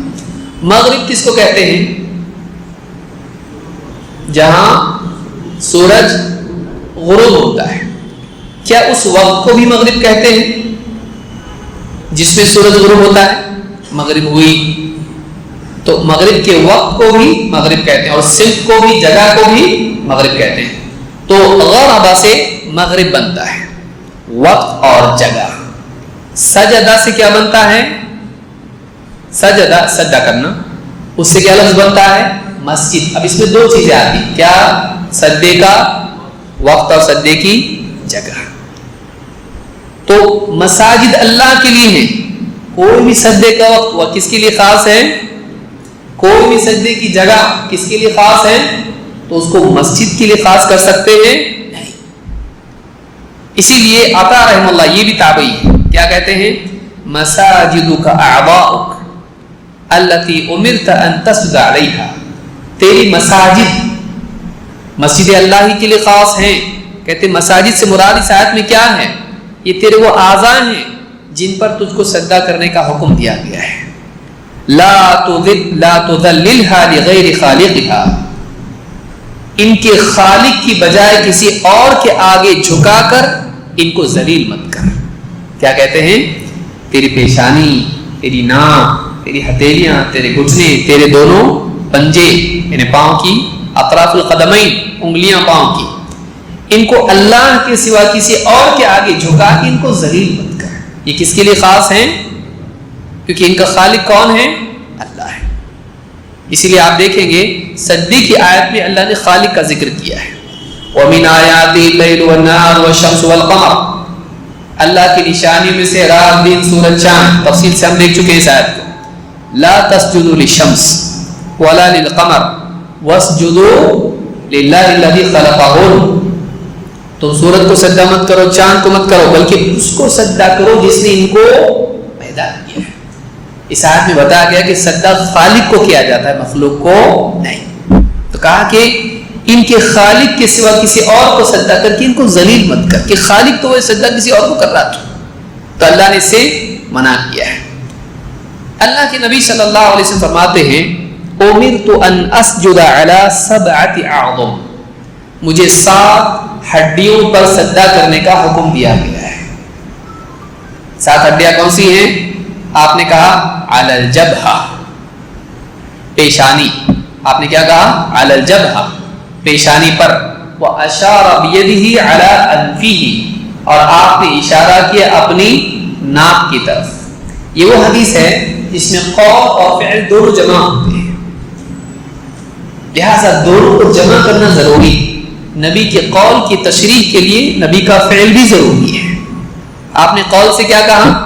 مغرب کس کو کہتے ہیں؟ جہاں سورج غروب ہوتا ہے. کیا اس وقت کو بھی مغرب کہتے ہیں جس میں سورج غروب ہوتا ہے؟ مغرب ہوئی. تو مغرب کے وقت کو بھی مغرب کہتے ہیں، اور صنف کو بھی، جگہ کو بھی مغرب کہتے ہیں. تو غربا سے مغرب بنتا ہے، وقت اور جگہ. سجدہ سے کیا بنتا ہے؟ سجدہ، سجدہ کرنا، اس سے کیا لفظ بنتا ہے؟ مسجد. اب اس میں 2 چیزیں آتی، کیا؟ سجدے کا وقت اور سجدے کی جگہ. تو مساجد اللہ کے لیے ہیں. کوئی بھی سجدے کا وقت وہ کس کے لیے خاص ہے؟ کوئی بھی سجدے کی جگہ کس کے لیے خاص ہے؟ تو اس کو مسجد کے لیے خاص کر سکتے ہیں؟ نہیں. اسی لیے عطا رحمہ اللہ یہ بھی تابعی ہے، کیا کہتے ہیں؟ مساجدک اعضاؤک التی امرت ان تسجد علیہا، تیری مساجد، مسجد اللہ ہی کے لیے خاص ہیں. کہتے مساجد سے مراد اس آیت میں کیا ہے؟ یہ تیرے وہ اعضاء ہیں جن پر تجھ کو سجدہ کرنے کا حکم دیا گیا ہے. لا تذللها لغیر خالقها، ان کے خالق کی بجائے کسی اور کے آگے جھکا کر ان کو ذلیل مت کر. کیا کہتے ہیں؟ تیری پیشانی، تیری ناک، تیری ہتھیلیاں، تیرے گھٹنے، تیرے دونوں پنجے یعنی پاؤں کی، اطراف القدمین انگلیاں پاؤں کی، ان کو اللہ کے سوا کسی اور کے آگے جھکا کے ان کو ذلیل مت کر. یہ کس کے لیے خاص ہیں؟ کیونکہ ان کا خالق کون ہے؟ اللہ ہے. اسی لیے آپ دیکھیں گے سجدے کی آیت میں اللہ نے خالق کا ذکر کیا ہے. وَمِنْ آيَاتِهِ اللَّيْلُ وَالنَّهَارُ وَالشَّمْسُ وَالْقَمَرُ، اللہ کی نشانی میں سے رات، دن، سورج، چاند. تفصیل سے ہم دیکھ چکے ہیں اس آیت کو. لا تسجدوا للشمس ولا للقمر واسجدوا للہ الذی خلقہن، تم سورج کو سجدہ مت کرو، چاند کو مت کرو، بلکہ اس کو سجدہ کرو جس نے ان کو پیدا کیا ہے. اس آیت میں بتایا گیا کہ سجدہ خالق کو کیا جاتا ہے، مخلوق کو نہیں. تو کہا کہ ان کے خالق کے سوا کسی اور کو سجدہ کر کے ان کو ذلیل مت کر، کہ خالق تو وہ سجدہ کسی اور کو کر رہا تھا، تو اللہ نے اس سے منع کیا ہے. اللہ کے نبی صلی اللہ علیہ وسلم فرماتے ہیں امرت ان اسجد علی 7 اعظم، مجھے 7 ہڈیوں پر سجدہ کرنے کا حکم دیا گیا ہے. 7 ہڈیاں کون سی ہیں؟ آپ نے کہا علی الجبہہ، پیشانی. آپ نے کیا کہا؟ علی الجبہہ، پیشانی پر. واشار بیدہ علی انفہ، اور آپ نے اشارہ کیا اپنی ناک کی طرف. یہ وہ حدیث ہے جس میں قول اور فعل دونوں جمع ہوتے ہیں، لہذا دونوں کو جمع کرنا ضروری. نبی کے قول کی تشریح کے لیے نبی کا فعل بھی ضروری ہے. آپ نے قول سے کیا کہا؟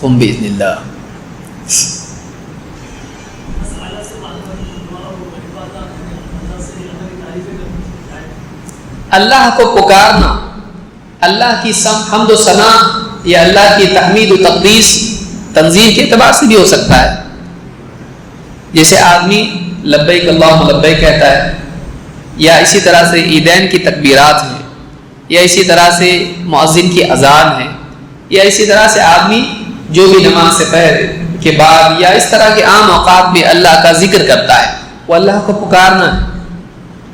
قم بإذن اللہ. اللہ کو پکارنا، اللہ کی حمد و ثنا یا اللہ کی تحمید و تقدیس تنزیل کے اعتبار سے بھی ہو سکتا ہے. جیسے آدمی لبیک اللہم لبیک کہتا ہے، یا اسی طرح سے عیدین کی تکبیرات ہیں، یا اسی طرح سے مؤذن کی اذان ہے، یا اسی طرح سے آدمی جو بھی نماز سے پہلے کے بعد یا اس طرح کے عام اوقات میں اللہ کا ذکر کرتا ہے، وہ اللہ کو پکارنا ہے.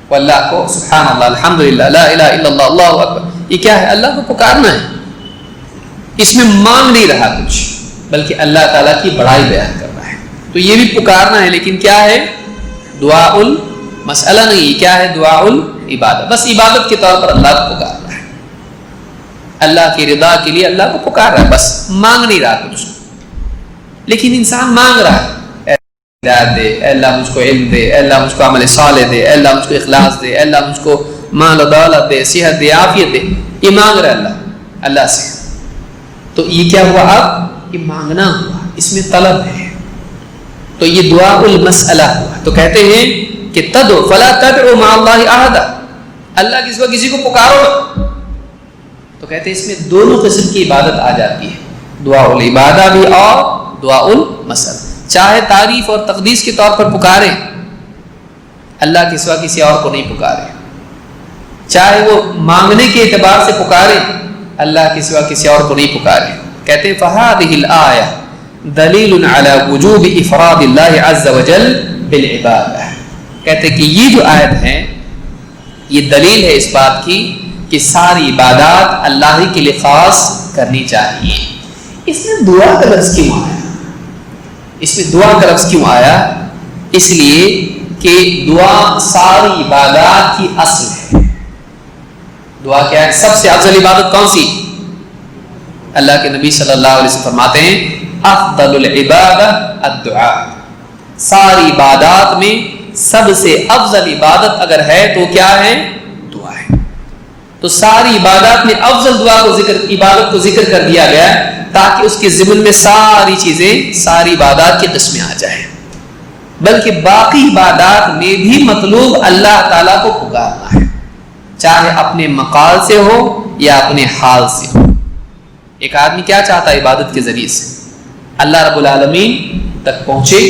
وہ اللہ کو سبحان اللہ الحمدللہ لا الہ الا اللہ اللہ اکبر، یہ کیا ہے؟ اللہ کو پکارنا ہے. اس میں مانگ نہیں رہا کچھ، بلکہ اللہ تعالیٰ کی بڑائی بیان کر رہا ہے. تو یہ بھی پکارنا ہے، لیکن کیا ہے؟ دعاء المسئلہ نہیں، کیا ہے؟ دعاء العبادت. بس عبادت کے طور پر اللہ کو پکار رہا ہے، اللہ کی رضا کے لیے اللہ کو پکار رہا ہے، بس مانگ نہیں رہا کچھ. لیکن انسان مانگ رہا ہے، اے اللہ دے، اے اللہ مجھ کو علم دے، اے اللہ مجھ کو عمل صالح دے، اے اللہ مجھ کو اخلاص دے، اے اللہ مجھ کو مال و دولت دے، صحت دے، عافیت دے. یہ مانگ رہا ہے اللہ سے. تو یہ کیا ہوا؟ اب یہ مانگنا ہوا، اس میں طلب ہے. تو یہ دعاء المسئلہ ہوا. تو کہتے ہیں کہ تدعو فلا تدعو مع اللہ احد، اللہ کے سوا کسی کو پکارو. تو کہتے ہیں اس میں دونوں قسم کی عبادت آ جاتی ہے، دعاء العبادہ بھی اور دعاء المسئلہ. چاہے تعریف اور تقدیس کے طور پر پکارے، اللہ کے سوا کسی اور کو نہیں پکارے، چاہے وہ مانگنے کے اعتبار سے پکارے، اللہ کے سوا کسی اور کو نہیں پکارے. کہتے ہیں فَهَذِهِ الْآيَةُ دَلِيلٌ عَلَى وُجُوبِ إِفْرَادِ اللَّهِ عَزَّ وَجَلَّ بِالْعِبَادَةِ. کہتے ہیں کہ یہ جو آیت ہے یہ دلیل ہے اس بات کی کہ ساری عبادات اللہ ہی کے لیے خاص کرنی چاہیے. اس میں دعا کا لفظ کیوں آیا؟ اس میں دعا کا لفظ کیوں آیا؟ اس لیے کہ دعا ساری عبادات کی اصل ہے. دعا کیا ہے؟ سب سے افضل عبادت کون سی؟ اللہ کے نبی صلی اللہ علیہ وسلم فرماتے ہیں افضل العبادہ الدعاء. ساری عبادات میں سب سے افضل عبادت اگر ہے تو کیا ہے؟ دعا ہے. تو ساری عبادات میں افضل دعا کو عبادت کو ذکر کر دیا گیا تاکہ اس کے ضمن میں ساری چیزیں، ساری عبادات کی قسمیں آ جائیں. بلکہ باقی عبادات میں بھی مطلوب اللہ تعالیٰ کو پکارنا ہے، چاہے اپنے مقال سے ہو یا اپنے حال سے ہو. ایک آدمی کیا چاہتا ہے عبادت کے ذریعے سے؟ اللہ رب العالمین تک پہنچے،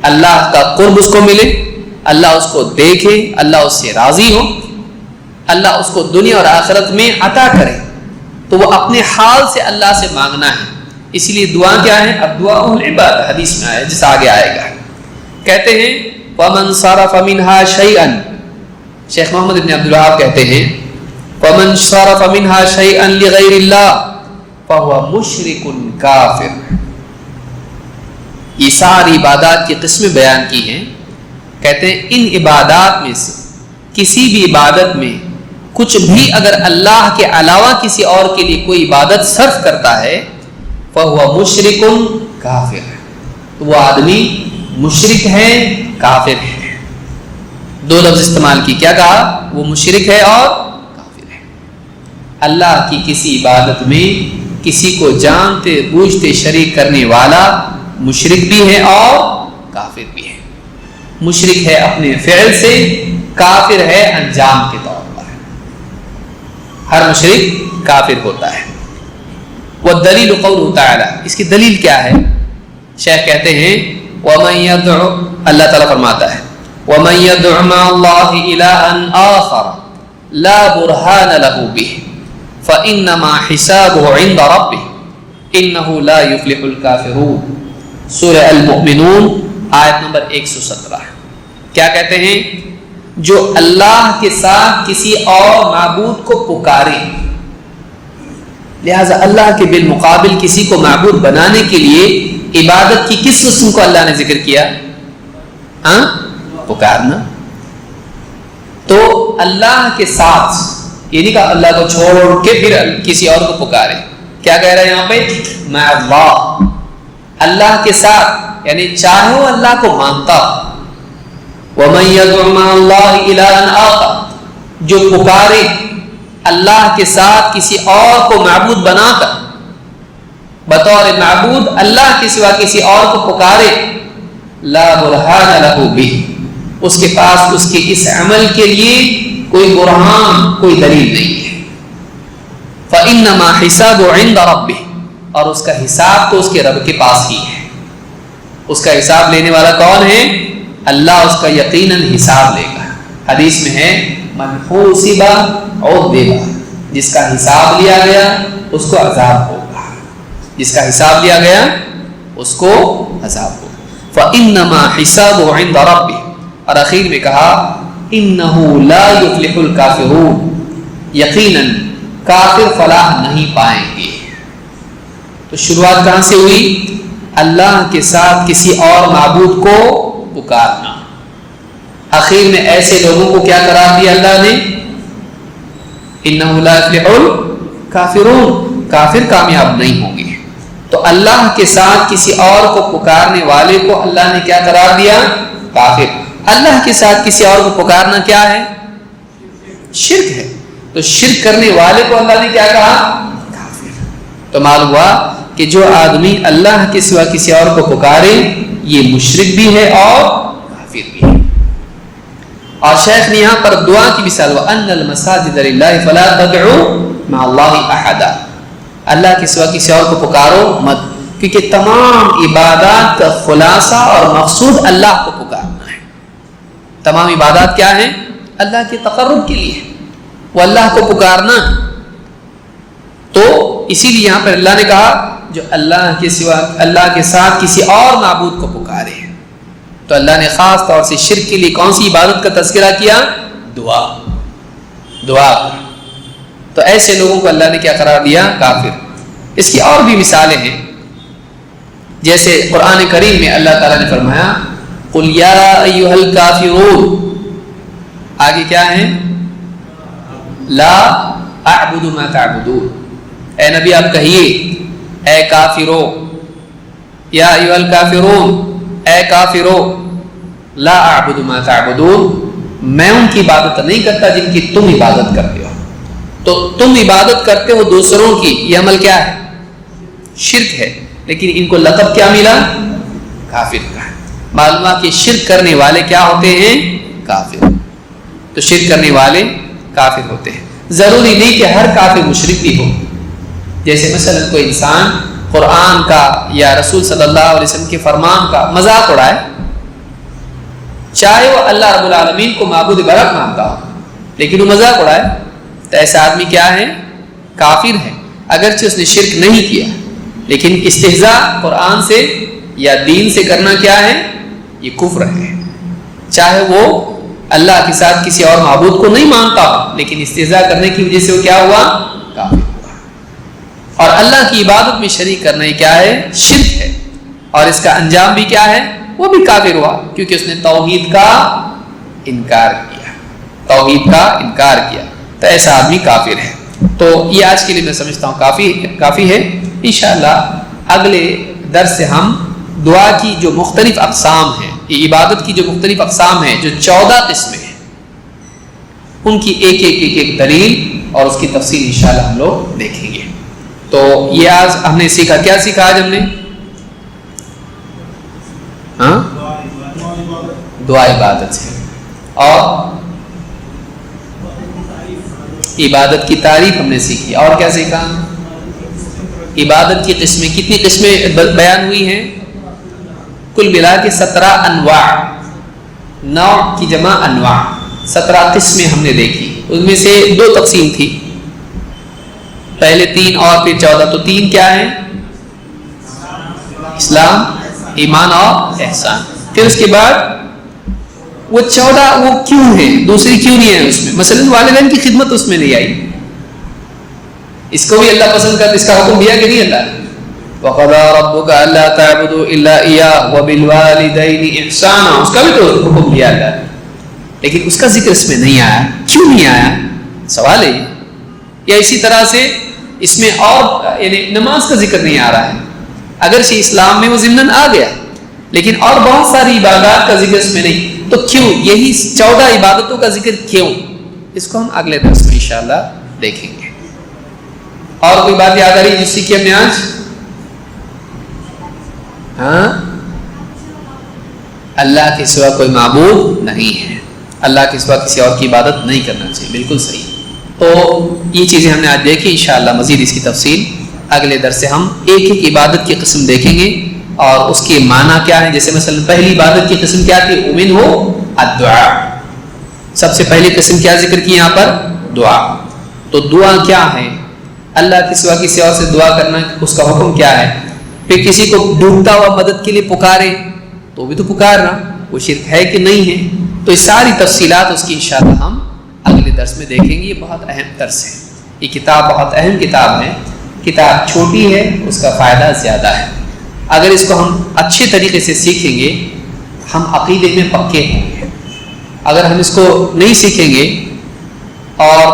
اللہ کا قرب اس کو ملے، اللہ اس کو دیکھے، اللہ اس سے راضی ہو، اللہ اس کو دنیا اور آخرت میں عطا کرے. تو وہ اپنے حال سے اللہ سے مانگنا ہے. اسی لیے دعا کیا ہے؟ اب دعا العبادہ حدیث میں آیا جس آگے آئے گا. کہتے ہیں وَمَنْ صَرَفَ مِنْهَا شَيْئًا، شیخ محمد ابن عبدالوہاب کہتے ہیں وَمَنْ صَرَفَ مِنْهَا شَيْئًا لِغَيْرِ اللَّهِ فَهُوَ مُشْرِكٌ كَافِرٌ. یہ ساری عبادات کی قسمیں بیان کی ہیں. کہتے ہیں ان عبادات میں سے کسی بھی عبادت میں کچھ بھی اگر اللہ کے علاوہ کسی اور کے لیے کوئی عبادت صرف کرتا ہے فَهُوَ مُشْرِكٌ كَافِرٌ، تو وہ آدمی مشرک ہے، کافر ہے. دو لفظ استعمال کی، کیا کہا؟ وہ مشرک ہے اور کافر ہے. اللہ کی کسی عبادت میں کسی کو جانتے بوجھتے شریک کرنے والا مشرک بھی ہے اور کافر بھی ہے. مشرک ہے اپنے فعل سے، کافر ہے انجام کے طور پر. ہر مشرک کافر ہوتا ہے. والدلیل قوله تعالی، اس کی دلیل کیا ہے؟ شیخ کہتے ہیں وَمَن يَدْعُ، اللہ تعالیٰ فرماتا ہے وَمَن يَدْعُ مَعَ اللَّهِ إِلَٰهًا آخَرَ لَا بُرْهَانَ لَهُ بِهِ فَإِنَّمَا حِسَابُهُ عِندَ رَبِّهِ إِنَّهُ لَا يُفْلِحُ الْكَافِرُونَ. سورہ المؤمنون آیت نمبر 117. کیا کہتے ہیں؟ جو اللہ کے ساتھ کسی اور معبود کو پکارے، لہذا اللہ کے بالمقابل کسی کو معبود بنانے کے لیے عبادت کی کس قسم کو اللہ نے ذکر کیا؟ پکارنا. تو اللہ کے ساتھ، یہ نہیں کہا اللہ کو چھوڑ کے پھر کسی اور کو پکارے. کیا کہہ رہا ہے یہاں پہ؟ مع اللہ، اللہ کے ساتھ، یعنی چاہے وہ اللہ کو مانتا ہو. وَمَن يَدْعُ مَعَ اللَّهِ إِلَٰهًا آخَرَ، جو پکارے اللہ کے ساتھ کسی اور کو معبود بنا کر، بطور معبود اللہ کے سوا کسی اور کو پکارے، لا برہان لہ بہ، اس کے پاس اس کے اس عمل کے لیے کوئی برہان، کوئی دلیل نہیں ہے، فإنما حساب عند ربہ، اور اس کا حساب تو اس کے رب کے پاس ہی ہے۔ اس کا حساب لینے والا کون ہے؟ اللہ اس کا یقیناً حساب لے گا۔ حدیث میں ہے من حوسب عذب، جس کا حساب لیا گیا اس کو عذاب ہوگا، جس کا حساب لیا گیا اس کو عذاب ہوگا۔ فإنما حسابه عند ربه، اور اخیر میں کہا انه لا يفلح الكافرون، یقیناً کافر فلاح نہیں پائیں گے۔ تو شروعات کہاں سے ہوئی؟ اللہ کے ساتھ کسی اور معبود کو پکارنا۔ آخر میں ایسے لوگوں کو کیا قرار دیا اللہ نے؟ انہ لا یفلح الکافرون، کافر کامیاب نہیں ہوں گے۔ تو اللہ کے ساتھ کسی اور کو پکارنے والے کو اللہ نے کیا قرار دیا؟ کافر۔ اللہ کے ساتھ کسی اور کو پکارنا کیا ہے؟ شرک ہے۔ تو شرک کرنے والے کو اللہ نے کیا کہا؟ کافر۔ تو معلوم ہوا کہ جو آدمی اللہ کے سوا کسی اور کو پکارے یہ مشرک بھی ہے اور کافر بھی ہے۔ اور شیخ نے یہاں پر دعا کی مثال وَأَنَّ الْمَسَاجِدَ لِلَّهِ فَلَا تَدْعُوا مَعَ اللَّهِ أَحَدًا، اللہ کے سوا کسی اور کو پکارو مت، کیونکہ تمام عبادات کا خلاصہ اور مقصود اللہ کو پکارنا ہے۔ تمام عبادات کیا ہیں؟ اللہ کے تقرب کے لیے، وہ اللہ کو پکارنا۔ تو اسی لیے یہاں پر اللہ نے کہا جو اللہ کے سوا، اللہ کے ساتھ کسی اور معبود کو پکارے، تو اللہ نے خاص طور سے شرک کے لیے کون سی عبادت کا تذکرہ کیا؟ دعا۔ تو ایسے لوگوں کو اللہ نے کیا قرار دیا؟ کافر۔ اس کی اور بھی مثالیں ہیں، جیسے قرآن کریم میں اللہ تعالیٰ نے فرمایا قُلْ يَا أَيُّهَا الْكَافِرُونَ، آگے کیا ہے؟ لا اعبد ما تعبدون، اے نبی آپ کہیے اے کافرو، یا ایھا الکافرون، اے کافرو، لا اعبد ما تعبدون، میں ان کی عبادت نہیں کرتا جن کی تم عبادت کرتے ہو۔ تو تم عبادت کرتے ہو دوسروں کی، یہ عمل کیا ہے؟ شرک ہے، لیکن ان کو لقب کیا ملا؟ کافر کا۔ معلوم ہے کہ شرک کرنے والے کیا ہوتے ہیں؟ کافر۔ تو شرک کرنے والے کافر ہوتے ہیں۔ ضروری نہیں کہ ہر کافر مشرک بھی ہو، جیسے مثلا کوئی انسان قرآن کا یا رسول صلی اللہ علیہ وسلم کے فرمان کا مذاق اڑائے، چاہے وہ اللہ رب العالمین کو معبود برحق مانتا ہو، لیکن وہ مذاق اڑائے، تو ایسا آدمی کیا ہے؟ کافر ہے، اگرچہ اس نے شرک نہیں کیا، لیکن استہزاء قرآن سے یا دین سے کرنا کیا ہے؟ یہ کفر ہے۔ چاہے وہ اللہ کے ساتھ کسی اور معبود کو نہیں مانتا ہو، لیکن استہزاء کرنے کی وجہ سے وہ کیا ہوا؟ کافر ہوا۔ اور اللہ کی عبادت میں شریک کرنا یہ کیا ہے؟ شرک ہے، اور اس کا انجام بھی کیا ہے؟ وہ بھی کافر ہوا، کیونکہ اس نے توحید کا انکار کیا، توحید کا انکار کیا، تو ایسا آدمی کافر ہے۔ تو یہ آج کے لیے میں سمجھتا ہوں کافی ہے۔ انشاءاللہ اگلے درس سے ہم دعا کی جو مختلف اقسام ہیں، یہ عبادت کی جو مختلف اقسام ہیں، جو 14 قسمیں ہیں، ان کی ایک دلیل اور اس کی تفصیل انشاءاللہ ہم لوگ دیکھیں گے۔ تو یہ آج ہم نے سیکھا، کیا سیکھا آج ہم نے؟ دعا عبادت ہے، اور عبادت کی تعریف ہم نے سیکھی، اور کیا سیکھا؟ عبادت کی قسمیں، کتنی قسمیں بیان ہوئی ہیں؟ کل ملا کے 17 انواع، نوع کی جمع انواع، 17 قسمیں ہم نے دیکھی، ان میں سے 2 تقسیم تھی، پہلے 3 اور پھر 14۔ تو 3 کیا ہیں؟ اسلام، ایمان اور احسان۔ پھر اس کے بعد وہ 14 وہ کیوں ہیں، دوسری کیوں نہیں ہے اس میں؟ مثلا والدین کی خدمت اس میں نہیں آئی، اس کو بھی اللہ پسند کرتا، اس کا حکم دیا کہ نہیں اللہ نے؟ وَقَضَىٰ رَبُّكَ أَلَّا تَعْبُدُوا إِلَّا إِيَّاهُ وَبِالْوَالِدَيْنِ إِحْسَانًا، اس کا بھی تو حکم دیا اللہ نے، لیکن اس کا ذکر اس میں نہیں آیا، کیوں نہیں آیا؟ سوال ہے۔ یا اسی طرح سے اس میں اور یعنی نماز کا ذکر نہیں آ رہا ہے، اگرچہ اسلام میں وہ ضمناً آ گیا، لیکن اور بہت ساری عبادات کا ذکر اس میں نہیں، تو کیوں؟ یہی 14 عبادتوں کا ذکر کیوں؟ اس کو ہم اگلے درس میں انشاءاللہ دیکھیں گے۔ اور کوئی بات یاد آ رہی جس کی ہم نے آج ہاں اللہ کے سوا کوئی معبود نہیں ہے، اللہ کے سوا کسی اور کی عبادت نہیں کرنا چاہیے، بالکل صحیح۔ تو یہ چیزیں ہم نے آج دیکھی، انشاءاللہ مزید اس کی تفصیل اگلے درس سے ہم ایک ایک عبادت کی قسم دیکھیں گے اور اس کے معنی کیا ہے۔ جیسے مثلا پہلی عبادت کی قسم کیا تھی؟ امن ہو الدعاء، سب سے پہلی قسم کیا ذکر کی یہاں پر؟ دعا۔ تو دعا کیا ہے؟ اللہ کے سوا کسی اور سے دعا کرنا، اس کا حکم کیا ہے؟ پھر کسی کو ڈوبتا ہوا مدد کے لیے پکارے تو بھی تو پکارنا، وہ شرک ہے کہ نہیں ہے؟ تو یہ ساری تفصیلات اس کی انشاءاللہ ہم اگلے درس میں دیکھیں گے۔ یہ بہت اہم درس ہے، یہ کتاب بہت اہم کتاب ہے، کتاب چھوٹی ہے، اس کا فائدہ زیادہ ہے۔ اگر اس کو ہم اچھے طریقے سے سیکھیں گے ہم عقیدے میں پکے ہوں گے۔ اگر ہم اس کو نہیں سیکھیں گے اور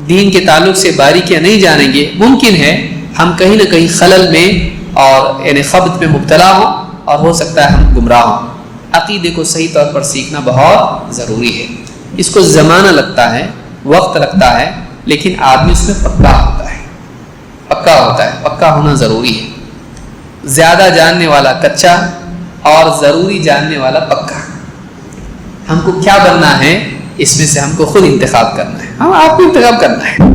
دین کے تعلق سے باریکیاں نہیں جانیں گے، ممکن ہے ہم کہیں نہ کہیں خلل میں اور یعنی خبط میں مبتلا ہوں اور ہو سکتا ہے ہم گمراہ ہوں۔ عقیدے کو صحیح طور پر سیکھنا بہت ضروری ہے، اس کو زمانہ لگتا ہے، وقت لگتا ہے، لیکن آدمی اس میں پکا ہوتا ہے، پکا ہوتا ہے، پکا ہونا ضروری ہے۔ زیادہ جاننے والا کچا اور ضروری جاننے والا پکا۔ ہم کو کیا بننا ہے اس میں سے ہم کو خود انتخاب کرنا ہے، ہم آپ کو انتخاب کرنا ہے۔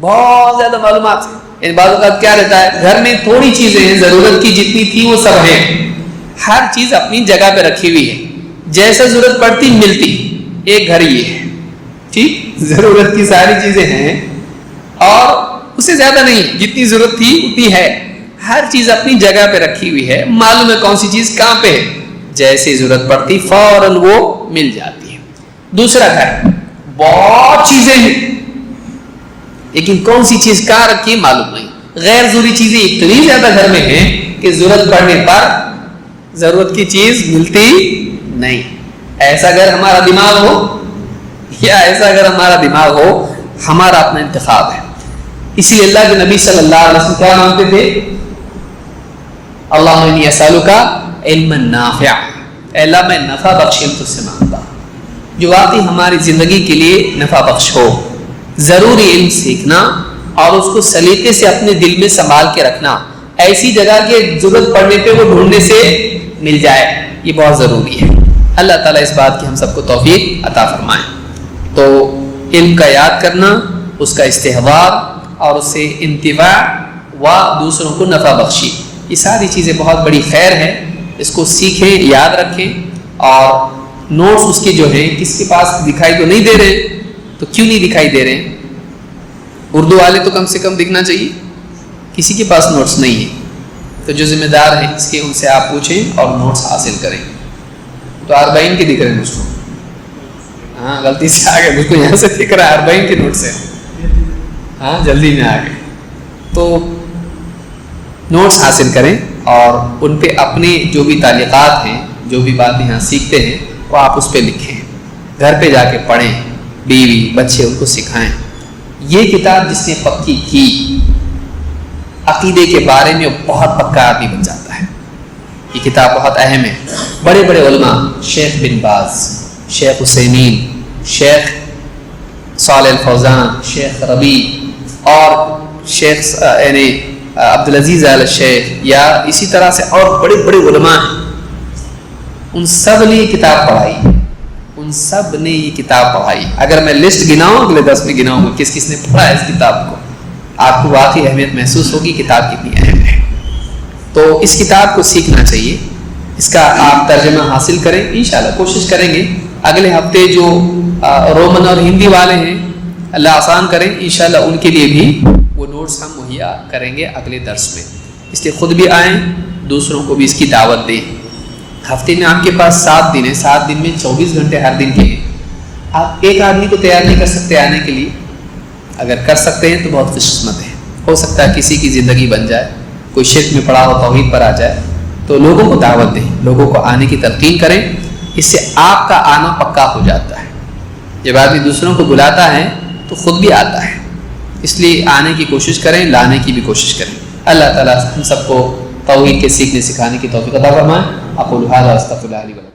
بہت زیادہ معلومات ہیں، ان بعض اوقات کیا رہتا ہے گھر میں تھوڑی چیزیں ہیں، ضرورت کی جتنی تھی وہ سب ہیں، ہر چیز اپنی جگہ پہ رکھی ہوئی ہے، جیسا ضرورت پڑتی ملتی، ایک گھر یہ ہے، ٹھیک، ضرورت کی ساری چیزیں ہیں اور اس سے زیادہ نہیں، جتنی ضرورت تھی اتنی ہے، ہر چیز اپنی جگہ پہ رکھی ہوئی ہے، معلوم ہے کون سی چیز کہاں پہ ہے، جیسے ضرورت پڑتی فوراً وہ مل جاتی ہے۔ دوسرا گھر بہت چیزیں ہیں لیکن کون سی چیز کہاں رکھی معلوم نہیں، غیر ضروری چیزیں اتنی زیادہ گھر میں ہیں کہ ضرورت پڑنے پر ضرورت کی چیز ملتی نہیں۔ ایسا اگر ہمارا دماغ ہو یا ایسا اگر ہمارا دماغ ہو، ہمارا اپنا انتخاب ہے۔ اسی لیے اللہ کے نبی صلی اللہ علیہ وسلم کیا مانگتے تھے؟ اللہم انی اسألک علما نافعا، اے اللہ میں نفع بخش علم تجھ سے مانگتا ہوں، جو واقعی ہماری زندگی کے لیے نفع بخش ہو۔ ضروری علم سیکھنا اور اس کو سلیقے سے اپنے دل میں سنبھال کے رکھنا، ایسی جگہ کہ ضرورت پڑنے پہ وہ ڈھونڈنے سے مل جائے، یہ بہت ضروری ہے۔ اللہ تعالیٰ اس بات کی ہم سب کو توفیق عطا فرمائے۔ تو علم کا یاد کرنا، اس کا استحضار اور اس سے انتفاع و دوسروں کو نفع بخشی، یہ ساری چیزیں بہت بڑی خیر ہے۔ اس کو سیکھیں، یاد رکھیں، اور نوٹس اس کے جو ہیں کس کے پاس دکھائی تو نہیں دے رہے، تو کیوں نہیں دکھائی دے رہے ہیں؟ اردو والے تو کم سے کم دکھنا چاہیے، کسی کے پاس نوٹس نہیں ہے، تو جو ذمہ دار ہیں اس کے ان سے آپ پوچھیں اور نوٹس حاصل کریں۔ تو 40 کے دکھ رہے ہیں مجھ کو، ہاں غلطی سے آ گئے، مجھ کو یہاں سے دکھ رہا ہے 40 کے نوٹ سے، ہاں جلدی میں آ گئے۔ تو نوٹس حاصل کریں اور ان پہ اپنے جو بھی تعلیقات ہیں، جو بھی بات یہاں سیکھتے ہیں وہ آپ اس پہ لکھیں، گھر پہ جا کے پڑھیں، بیوی بچے ان کو سکھائیں۔ یہ کتاب جس نے پکی کی عقیدے کے بارے میں بہت پکا آدمی بن جاتا ہے۔ یہ کتاب بہت اہم ہے۔ بڑے بڑے علماء، شیخ بن باز، شیخ عثیمین، شیخ صالح الفوزان، شیخ ربیع اور شیخ یعنی عبدالعزیز آل شیخ، یا اسی طرح سے اور بڑے بڑے علماء ہیں، ان سب نے یہ کتاب پڑھائی، ان سب نے یہ کتاب پڑھائی۔ اگر میں لسٹ گناؤں، اگلے 10 میں گناؤں گا کس کس نے پڑھا ہے اس کتاب کو، آپ کو واقعی اہمیت محسوس ہوگی کتاب کتنی اہم ہے۔ تو اس کتاب کو سیکھنا چاہیے، اس کا آپ ترجمہ حاصل کریں، انشاءاللہ کوشش کریں گے اگلے ہفتے جو رومن اور ہندی والے ہیں اللہ آسان کریں، انشاءاللہ ان کے لیے بھی وہ نوٹس ہم مہیا کریں گے اگلے درس میں۔ اس لیے خود بھی آئیں، دوسروں کو بھی اس کی دعوت دیں۔ ہفتے میں آپ کے پاس 7 دن ہیں، 7 دن میں 24 گھنٹے ہر دن کے ہیں۔ آپ ایک آدمی کو تیار نہیں کر سکتے آنے کے لیے، اگر کر سکتے ہیں تو بہت خوش قسمت ہے۔ ہو سکتا ہے کسی کی زندگی بن جائے، کوئی شرک میں پڑا ہو توحید پر آ جائے، تو لوگوں کو دعوت دیں، لوگوں کو آنے کی تلقین کریں، اس سے آپ کا آنا پکا ہو جاتا ہے۔ جب آدمی دوسروں کو بلاتا ہے تو خود بھی آتا ہے، اس لیے آنے کی کوشش کریں، لانے کی بھی کوشش کریں۔ اللہ تعالیٰ ہم سب کو توحید کے سیکھنے سکھانے کی توفیق عطا فرمائے۔ اقول ھذا واستغفر اللہ لی ولکم۔